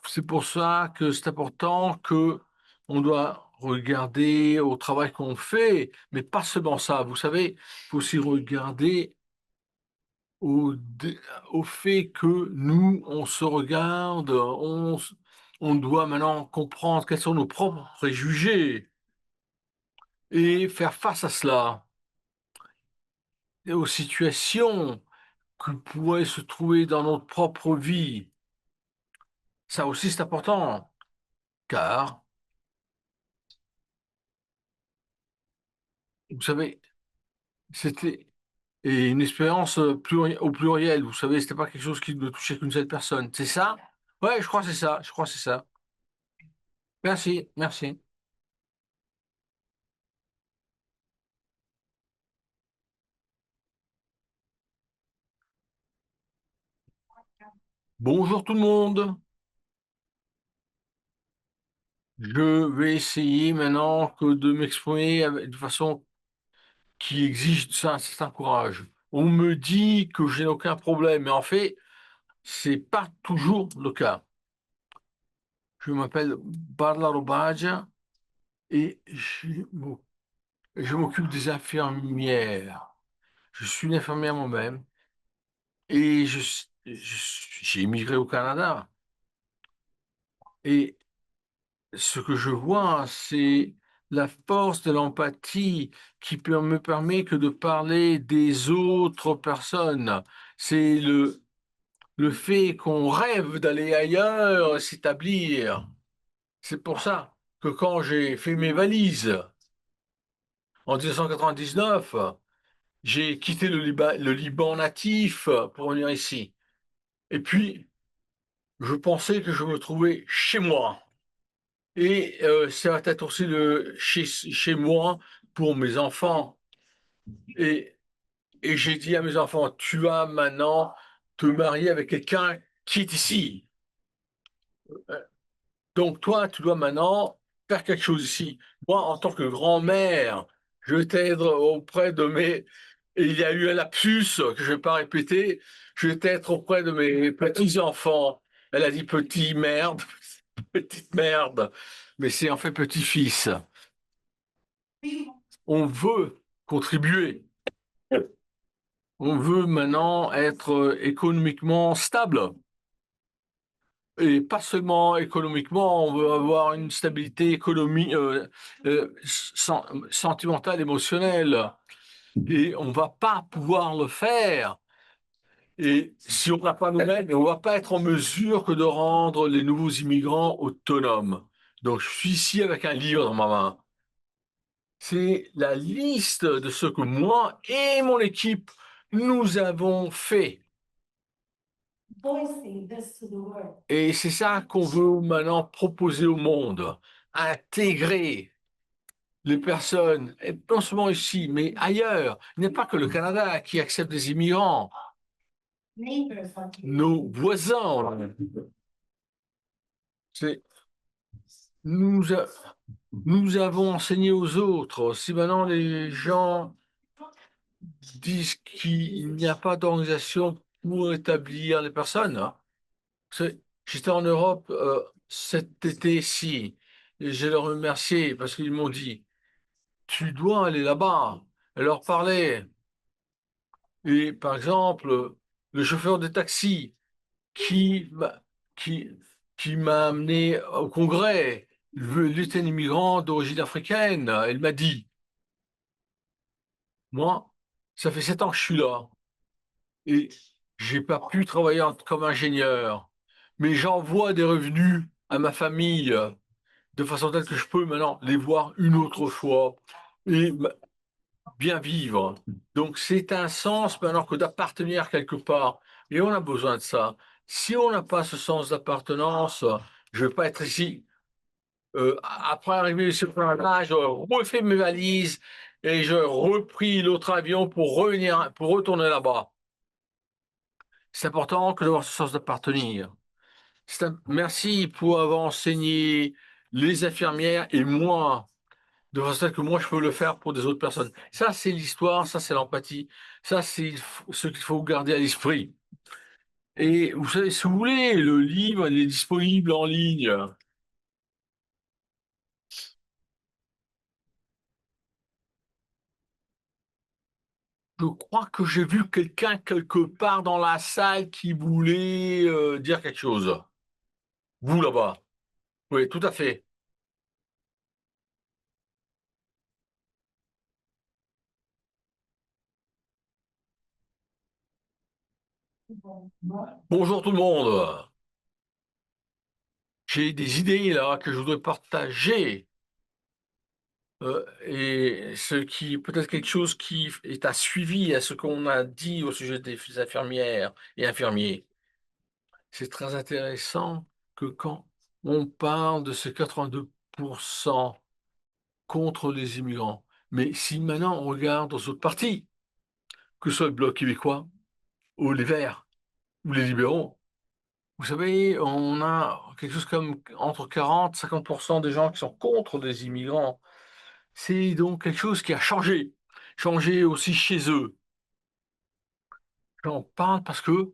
C'est pour ça que c'est important que on doit regarder au travail qu'on fait, mais pas seulement ça. Vous savez, il faut aussi regarder au, au fait que nous, on se regarde, on doit maintenant comprendre quels sont nos propres préjugés et faire face à cela, et aux situations que pourraient se trouver dans notre propre vie. Ça aussi, c'est important, car, vous savez, c'était une expérience au pluriel. Vous savez, c'était pas quelque chose qui ne touchait qu'une seule personne. C'est ça? Ouais, je crois que c'est ça. Je crois que c'est ça. Merci, merci. Bonjour tout le monde. Je vais essayer maintenant que de m'exprimer de façon qui exige un certain courage. On me dit que je n'ai aucun problème, mais en fait, c'est pas toujours le cas. Je m'appelle Barlaro Badja et je m'occupe des infirmières. Je suis une infirmière moi-même et j'ai immigré au Canada. Et ce que je vois, c'est la force de l'empathie qui me permet que de parler des autres personnes. C'est le fait qu'on rêve d'aller ailleurs, s'établir. C'est pour ça que quand j'ai fait mes valises en 1999, j'ai quitté le Liban natif pour venir ici. Et puis, je pensais que je me trouvais chez moi. Et ça va être aussi chez moi pour mes enfants. Et, et j'ai dit à mes enfants, tu vas maintenant te marier avec quelqu'un qui est ici. Donc toi, tu dois maintenant faire quelque chose ici. Moi, en tant que grand-mère, je vais être auprès de mes... Et il y a eu un lapsus que je ne vais pas répéter. Je vais être auprès de mes petits-enfants. Elle a dit petit merde, petite merde. Mais c'est en fait petit-fils. On veut contribuer. On veut maintenant être économiquement stable. Et pas seulement économiquement, on veut avoir une stabilité économique, sentimentale, émotionnelle. Et on va pas pouvoir le faire. Et si on n'a pas nous-mêmes, on va pas être en mesure que de rendre les nouveaux immigrants autonomes. Donc, je suis ici avec un livre dans ma main. C'est la liste de ce que moi et mon équipe, nous avons fait. voicing this to the world. Et c'est ça qu'on veut maintenant proposer au monde, intégrer les personnes, et non seulement ici, mais ailleurs. Il n'y a pas que le Canada qui accepte des immigrants. Neighbors want to. Nos voisins, c'est, nous, nous avons enseigné aux autres. Si maintenant les gens disent qu'il n'y a pas d'organisation pour établir les personnes, hein, j'étais en Europe cet été-ci, et je les remercié parce qu'ils m'ont dit, tu dois aller là-bas et leur parler. Et par exemple, le chauffeur de taxi qui m'a qui, qui m'a amené au Congrès, il était un immigrant d'origine africaine. Il m'a dit, moi, ça fait 7 ans que je suis là et j'ai pas pu travailler comme ingénieur, mais j'envoie des revenus à ma famille de façon telle que je peux maintenant les voir une autre fois et bien vivre. Donc c'est un sens maintenant que d'appartenir quelque part. Et on a besoin de ça. Si on n'a pas ce sens d'appartenance, je ne vais pas être ici. Après arriver sur Canada, je refais mes valises et je repris l'autre avion pour revenir, pour retourner là-bas. C'est important que d'avoir ce sens d'appartenir. Merci pour avoir enseigné les infirmières et moi de façon telle que moi je peux le faire pour des autres personnes. Ça, c'est l'histoire, ça, c'est l'empathie, ça, c'est ce qu'il faut garder à l'esprit. Et vous savez, si vous voulez, le livre, il est disponible en ligne. Je crois que j'ai vu quelqu'un quelque part dans la salle qui voulait dire quelque chose. Vous là-bas. Oui, tout à fait. Bonjour tout le monde. J'ai des idées là que je voudrais partager. Et ce qui peut-être quelque chose qui est à suivi à ce qu'on a dit au sujet des infirmières et infirmiers. C'est très intéressant que quand on parle de ces 82% contre les immigrants, mais si maintenant on regarde aux autres partis, que ce soit le Bloc québécois ou les Verts ou les libéraux, vous savez, on a quelque chose comme entre 40 et 50% des gens qui sont contre les immigrants. C'est donc quelque chose qui a changé, changé aussi chez eux. J'en parle parce que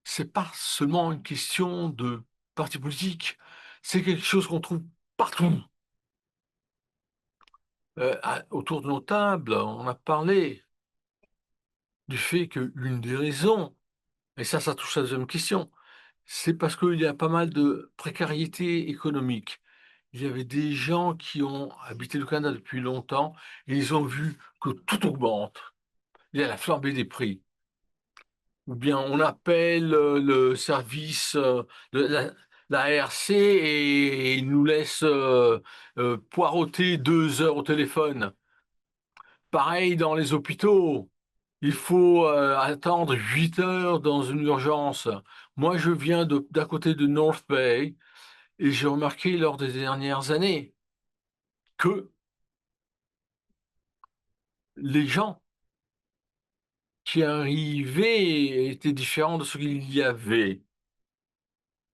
c'est pas seulement une question de parti politique, c'est quelque chose qu'on trouve partout. Autour de nos tables, on a parlé du fait que l'une des raisons, et ça touche à la deuxième question, c'est parce qu'il y a pas mal de précarité économique. Il y avait des gens qui ont habité le Canada depuis longtemps et ils ont vu que tout augmente. Il y a la flambée des prix. Ou bien on appelle le service de la ARC et ils nous laissent poireauter 2 heures au téléphone. Pareil dans les hôpitaux, il faut attendre 8 heures dans une urgence. Moi, je viens d'à côté de North Bay et j'ai remarqué lors des dernières années que les gens qui arrivaient étaient différents de ce qu'il y avait.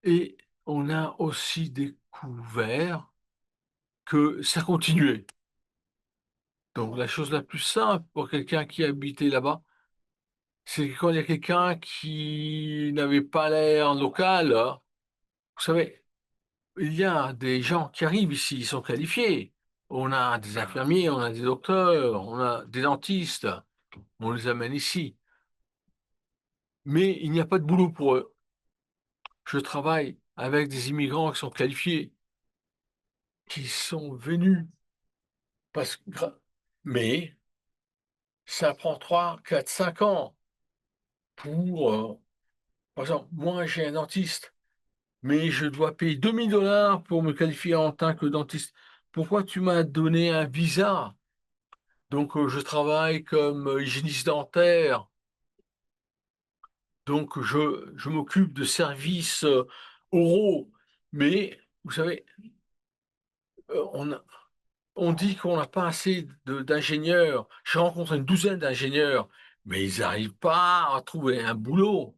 Et on a aussi découvert que ça continuait. Donc la chose la plus simple pour quelqu'un qui habitait là-bas, c'est que quand il y a quelqu'un qui n'avait pas l'air local, hein, vous savez, il y a des gens qui arrivent ici, ils sont qualifiés. On a des infirmiers, on a des docteurs, on a des dentistes, on les amène ici. Mais il n'y a pas de boulot pour eux. Je travaille avec des immigrants qui sont qualifiés, qui sont venus parce que, mais ça prend 3, 4, 5 ans pour, par exemple, moi j'ai un dentiste, mais je dois payer 2 000 $ pour me qualifier en tant que dentiste. Pourquoi tu m'as donné un visa? Donc je travaille comme hygiéniste dentaire. Donc, je m'occupe de services oraux. Mais, vous savez, on dit qu'on n'a pas assez d'ingénieurs. J'ai rencontré une douzaine d'ingénieurs, mais ils n'arrivent pas à trouver un boulot.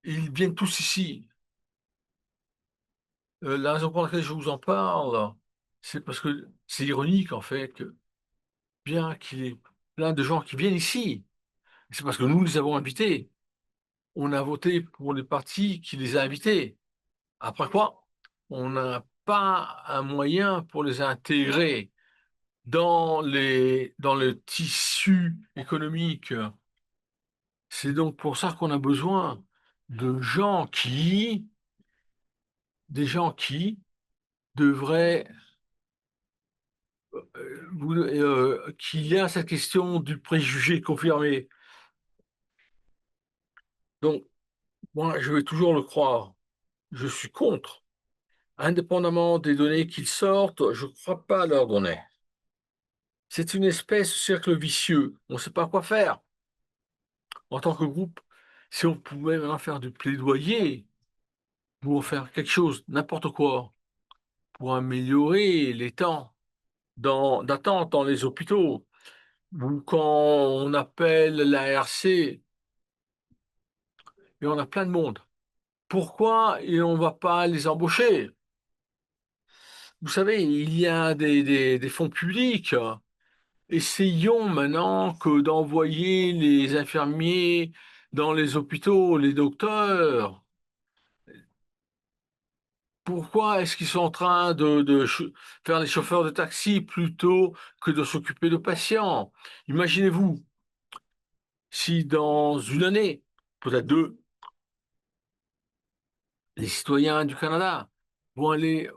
Ils viennent tous ici. La raison pour laquelle je vous en parle, c'est parce que c'est ironique, en fait, que bien qu'il y ait plein de gens qui viennent ici, c'est parce que nous les avons invités. On a voté pour les partis qui les a invités. Après quoi, on n'a pas un moyen pour les intégrer dans le tissu économique. C'est donc pour ça qu'on a besoin de des gens qui devraient, qu'il y a cette question du préjugé confirmé. Donc, moi, je vais toujours le croire. Je suis contre. Indépendamment des données qu'ils sortent, je ne crois pas à leurs données. C'est une espèce de cercle vicieux. On ne sait pas quoi faire. En tant que groupe, si on pouvait maintenant faire du plaidoyer pour faire quelque chose, n'importe quoi, pour améliorer les temps d'attente dans les hôpitaux, ou quand on appelle l'ARC, et on a plein de monde. Pourquoi on ne va pas les embaucher? Vous savez, il y a des fonds publics. Essayons maintenant que d'envoyer les infirmiers dans les hôpitaux, les docteurs. Pourquoi est-ce qu'ils sont en train faire les chauffeurs de taxi plutôt que de s'occuper de patients? Imaginez-vous si dans une année, peut-être deux, les citoyens du Canada vont aller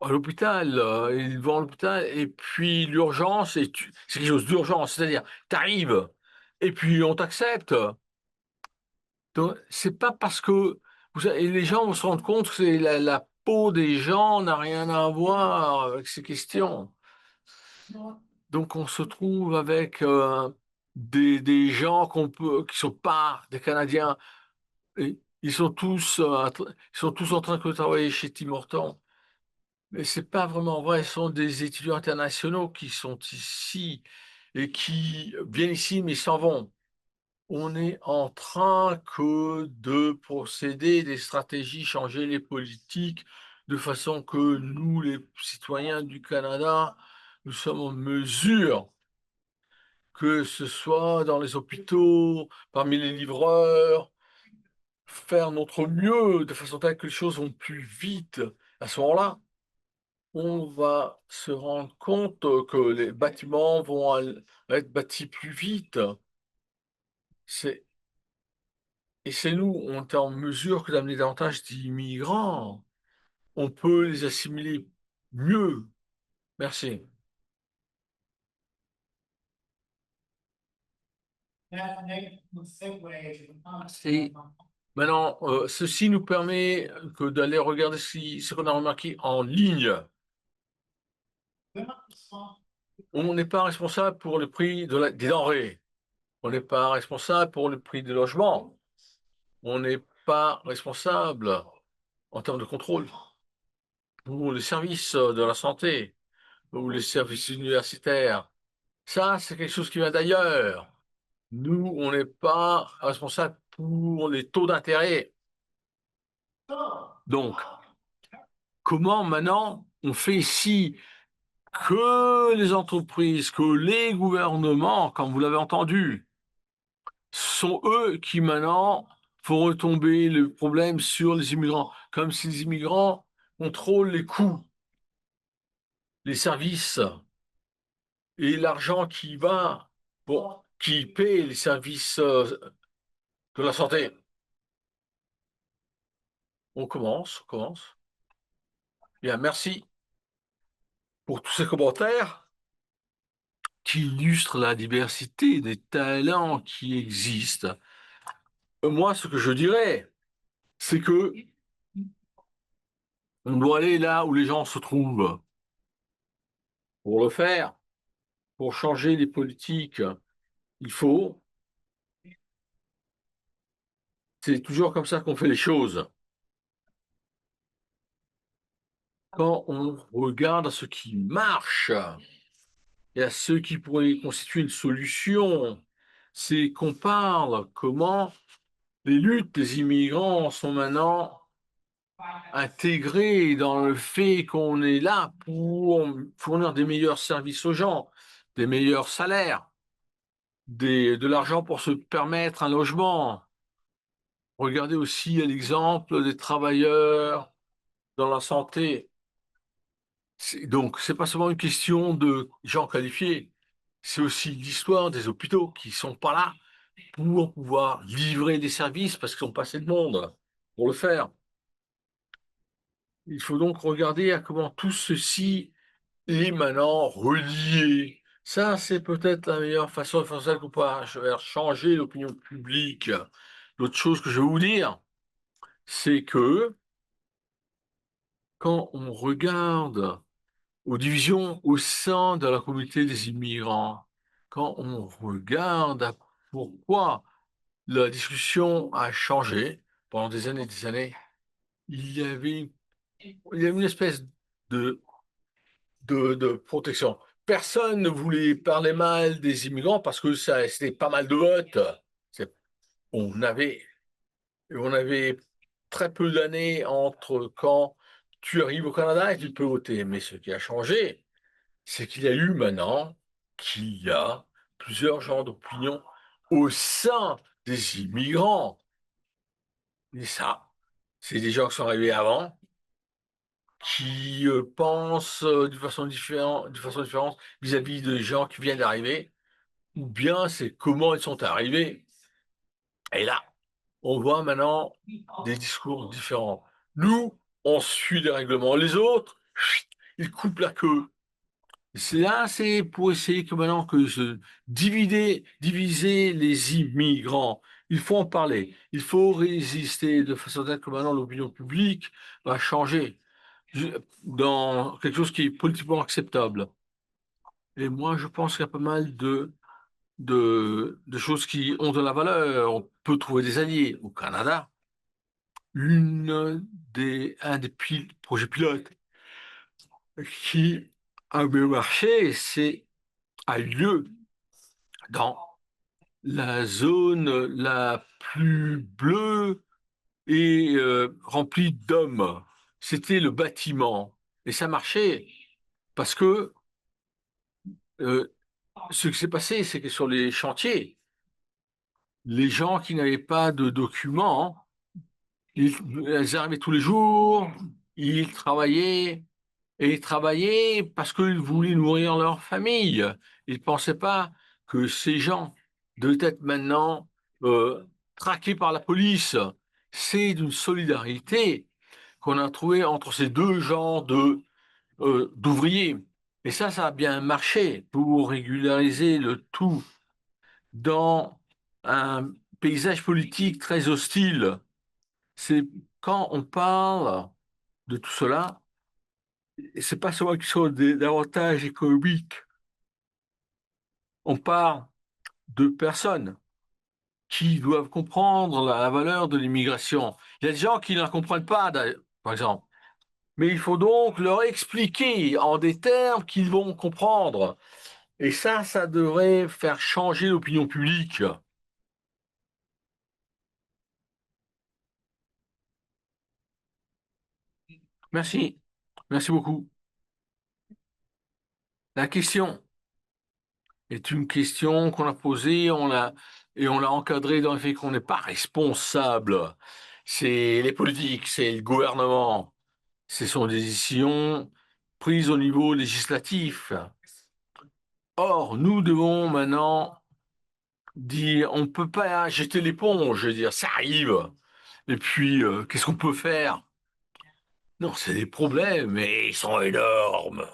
à l'hôpital, ils vont à l'hôpital et puis l'urgence, c'est quelque chose d'urgence, c'est-à-dire tu arrives et puis on t'accepte. Donc, c'est pas parce que et les gens vont se rendre compte que la peau des gens n'a rien à voir avec ces questions. Donc on se trouve avec des gens qui sont pas des Canadiens. Et ils sont tous en train de travailler chez Tim Hortons. Mais c'est pas vraiment vrai. Ce sont des étudiants internationaux qui sont ici et qui viennent ici mais s'en vont. On est en train que de procéder des stratégies, changer les politiques de façon que nous, les citoyens du Canada, nous sommes en mesure, que ce soit dans les hôpitaux, parmi les livreurs, faire notre mieux de façon telle que les choses vont plus vite. À ce moment-là, on va se rendre compte que les bâtiments vont être bâtis plus vite. C'est Et c'est nous, on est en mesure que d'amener davantage d'immigrants. On peut les assimiler mieux. Merci. Et maintenant, ceci nous permet d'aller regarder ce qu'on a remarqué en ligne. On n'est pas responsable pour le prix des denrées. On n'est pas responsable pour le prix des logements. On n'est pas responsable en termes de contrôle pour les services de la santé ou les services universitaires. Ça, c'est quelque chose qui vient d'ailleurs. Nous, on n'est pas responsable pour les taux d'intérêt. Donc, comment maintenant on fait ici que les entreprises, que les gouvernements, comme vous l'avez entendu, sont eux qui maintenant font retomber le problème sur les immigrants, comme si les immigrants contrôlent les coûts, les services et l'argent qui va, qui paie les services de la santé. On commence. Bien, merci pour tous ces commentaires qui illustrent la diversité des talents qui existent. Moi, ce que je dirais, c'est que on doit aller là où les gens se trouvent. Pour le faire, pour changer les politiques, il faut C'est toujours comme ça qu'on fait les choses. Quand on regarde à ce qui marche et à ce qui pourrait constituer une solution, c'est qu'on parle comment les luttes des immigrants sont maintenant intégrées dans le fait qu'on est là pour fournir des meilleurs services aux gens, des meilleurs salaires, de l'argent pour se permettre un logement. Regardez aussi l'exemple des travailleurs dans la santé. Donc, c'est pas seulement une question de gens qualifiés, c'est aussi l'histoire des hôpitaux qui sont pas là pour pouvoir livrer des services parce qu'ils n'ont pas assez de monde pour le faire. Il faut donc regarder à comment tout ceci est maintenant relié. Ça, c'est peut-être la meilleure façon de faire ça qu'on peut faire changer l'opinion publique. L'autre chose que je vais vous dire, c'est que quand on regarde aux divisions au sein de la communauté des immigrants, quand on regarde à pourquoi la discussion a changé pendant des années et des années, il y avait une espèce de, de protection. Personne ne voulait parler mal des immigrants parce que ça, c'était pas mal de votes. C'est- On avait, on avait très peu d'années entre quand tu arrives au Canada et tu peux voter. Mais ce qui a changé, c'est qu'il y a eu maintenant qu'il y a plusieurs genres d'opinions au sein des immigrants. Et ça, c'est des gens qui sont arrivés avant, qui pensent d'une façon différente vis-à-vis des gens qui viennent d'arriver, ou bien c'est comment ils sont arrivés. Et là, on voit maintenant des discours différents. Nous, on suit les règlements. Les autres, chut, ils coupent la queue. C'est là, c'est pour essayer que maintenant que diviser les immigrants. Il faut en parler. Il faut résister de façon telle que maintenant l'opinion publique va changer dans quelque chose qui est politiquement acceptable. Et moi, je pense qu'il y a pas mal de choses qui ont de la valeur. On peut trouver des alliés au Canada. Un des projets pilotes qui a bien marché, a eu lieu dans la zone la plus bleue et remplie d'hommes. C'était le bâtiment. Et ça marchait parce que euh, ce qui s'est passé, c'est que sur les chantiers, les gens qui n'avaient pas de documents, ils arrivaient tous les jours, ils travaillaient, et ils travaillaient parce qu'ils voulaient nourrir leur famille. Ils ne pensaient pas que ces gens devaient être maintenant traqués par la police. C'est d'une solidarité qu'on a trouvée entre ces deux genres d'ouvriers. Et ça a bien marché pour régulariser le tout dans un paysage politique très hostile. C'est quand on parle de tout cela, c'est pas seulement une question d'avantages économiques. On parle de personnes qui doivent comprendre la valeur de l'immigration. Il y a des gens qui ne la comprennent pas, par exemple. Mais il faut donc leur expliquer en des termes qu'ils vont comprendre. Et ça devrait faire changer l'opinion publique. Merci. Merci beaucoup. La question est une question qu'on a posée, et on l'a encadrée dans le fait qu'on n'est pas responsable. C'est les politiques, c'est le gouvernement. Ce sont des décisions prises au niveau législatif. Or, nous devons maintenant dire, on ne peut pas jeter l'éponge, je veux dire, ça arrive. Et puis, qu'est-ce qu'on peut faire? Non, c'est des problèmes, mais ils sont énormes.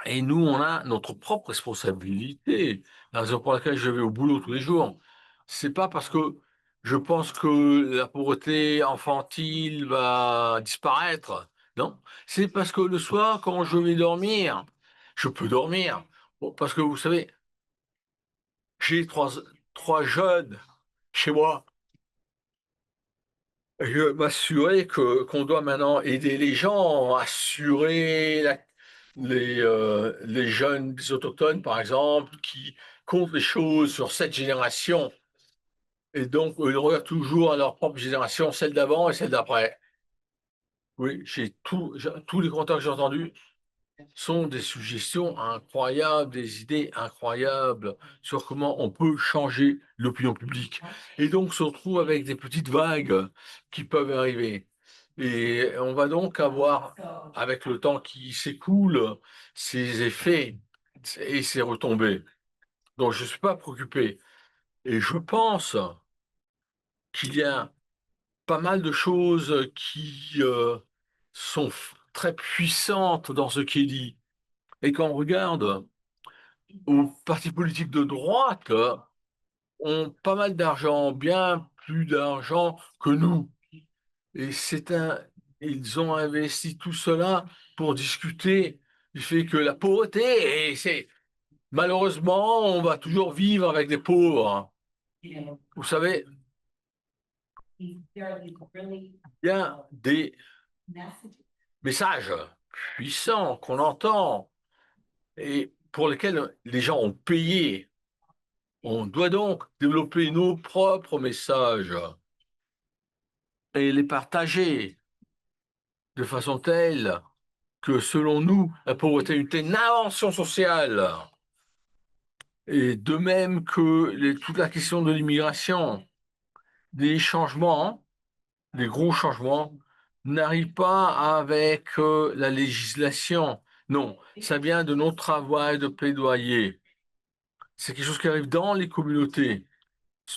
Et nous, on a notre propre responsabilité. La raison pour laquelle je vais au boulot tous les jours, c'est pas parce que je pense que la pauvreté infantile va disparaître. Non, c'est parce que le soir, quand je vais dormir, je peux dormir. Bon, parce que vous savez, j'ai trois jeunes chez moi. Je m'assurer qu'on doit maintenant aider les gens, assurer les jeunes, les autochtones, par exemple, qui comptent les choses sur cette génération. Et donc, ils regardent toujours à leur propre génération, celle d'avant et celle d'après. Oui, tous les commentaires que j'ai entendus sont des suggestions incroyables, des idées incroyables sur comment on peut changer l'opinion publique. Et donc, on se retrouve avec des petites vagues qui peuvent arriver. Et on va donc avoir, avec le temps qui s'écoule, ces effets et ces retombées. Donc, je ne suis pas préoccupé. Et je pense qu'il y a pas mal de choses qui sont très puissantes dans ce qui est dit. Et quand on regarde aux partis politiques de droite, ont pas mal d'argent, bien plus d'argent que nous. Et ils ont investi tout cela pour discuter du fait que la pauvreté, et c'est malheureusement, on va toujours vivre avec des pauvres. Vous savez, il y a des messages puissants qu'on entend et pour lesquels les gens ont payé. On doit donc développer nos propres messages et les partager de façon telle que, selon nous, la pauvreté est une invention sociale. Et de même que toute la question de l'immigration, des changements, des gros changements, n'arrivent pas avec la législation. Non, ça vient de notre travail de plaidoyer. C'est quelque chose qui arrive dans les communautés,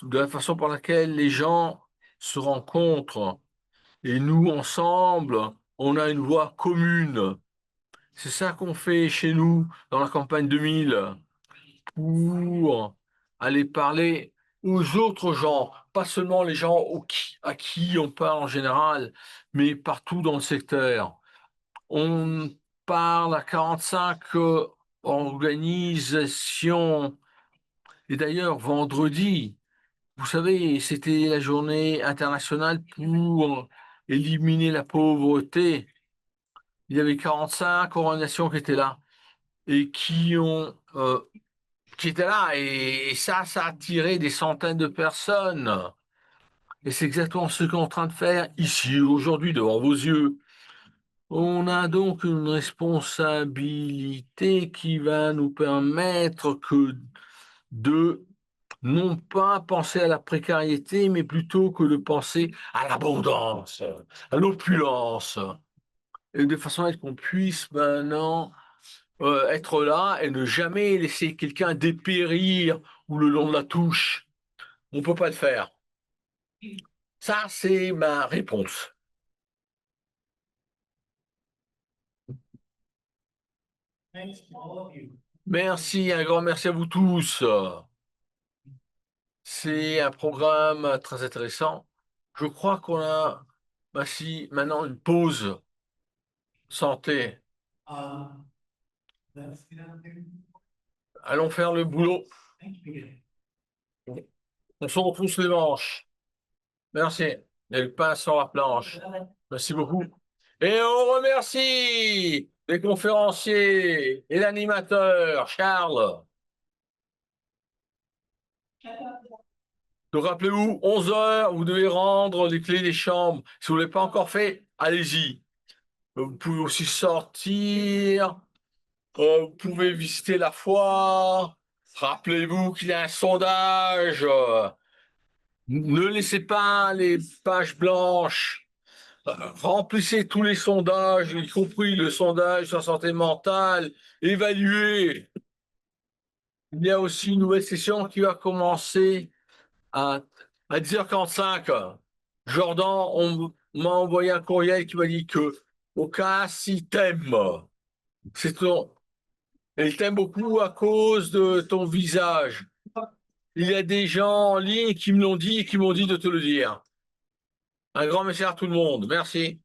de la façon par laquelle les gens se rencontrent. Et nous, ensemble, on a une voix commune. C'est ça qu'on fait chez nous dans la campagne 2000 pour aller parler aux autres gens, pas seulement les gens à qui on parle en général, mais partout dans le secteur. On parle à 45 organisations. Et d'ailleurs, vendredi, vous savez, c'était la journée internationale pour éliminer la pauvreté. Il y avait 45 organisations qui étaient là et qui étaient là. Et ça a attiré des centaines de personnes. Et c'est exactement ce qu'on est en train de faire ici, aujourd'hui, devant vos yeux. On a donc une responsabilité qui va nous permettre de non pas penser à la précarité, mais plutôt que de penser à l'abondance, à l'opulence, et de façon à ce qu'on puisse maintenant être là et ne jamais laisser quelqu'un dépérir ou le long de la touche. On ne peut pas le faire. Ça, c'est ma réponse. Merci, un grand merci à vous tous. C'est un programme très intéressant. Je crois qu'on a maintenant une pause santé. Allons faire le boulot. On se retrousse les manches. Merci. Et le pain sur la planche. Merci beaucoup. Et on remercie les conférenciers et l'animateur, Charles. Donc rappelez-vous, 11 heures, vous devez rendre les clés des chambres. Si vous ne l'avez pas encore fait, allez-y. Vous pouvez aussi sortir. Vous pouvez visiter la foire. Rappelez-vous qu'il y a un sondage. Ne laissez pas les pages blanches. Remplissez tous les sondages, y compris le sondage sur la santé mentale. Évaluez. Il y a aussi une nouvelle session qui va commencer à 10h45. Jordan m'a envoyé un courriel qui m'a dit que, au cas si t'aimes, et il t'aime beaucoup à cause de ton visage. Il y a des gens en ligne qui me l'ont dit et qui m'ont dit de te le dire. Un grand merci à tout le monde. Merci.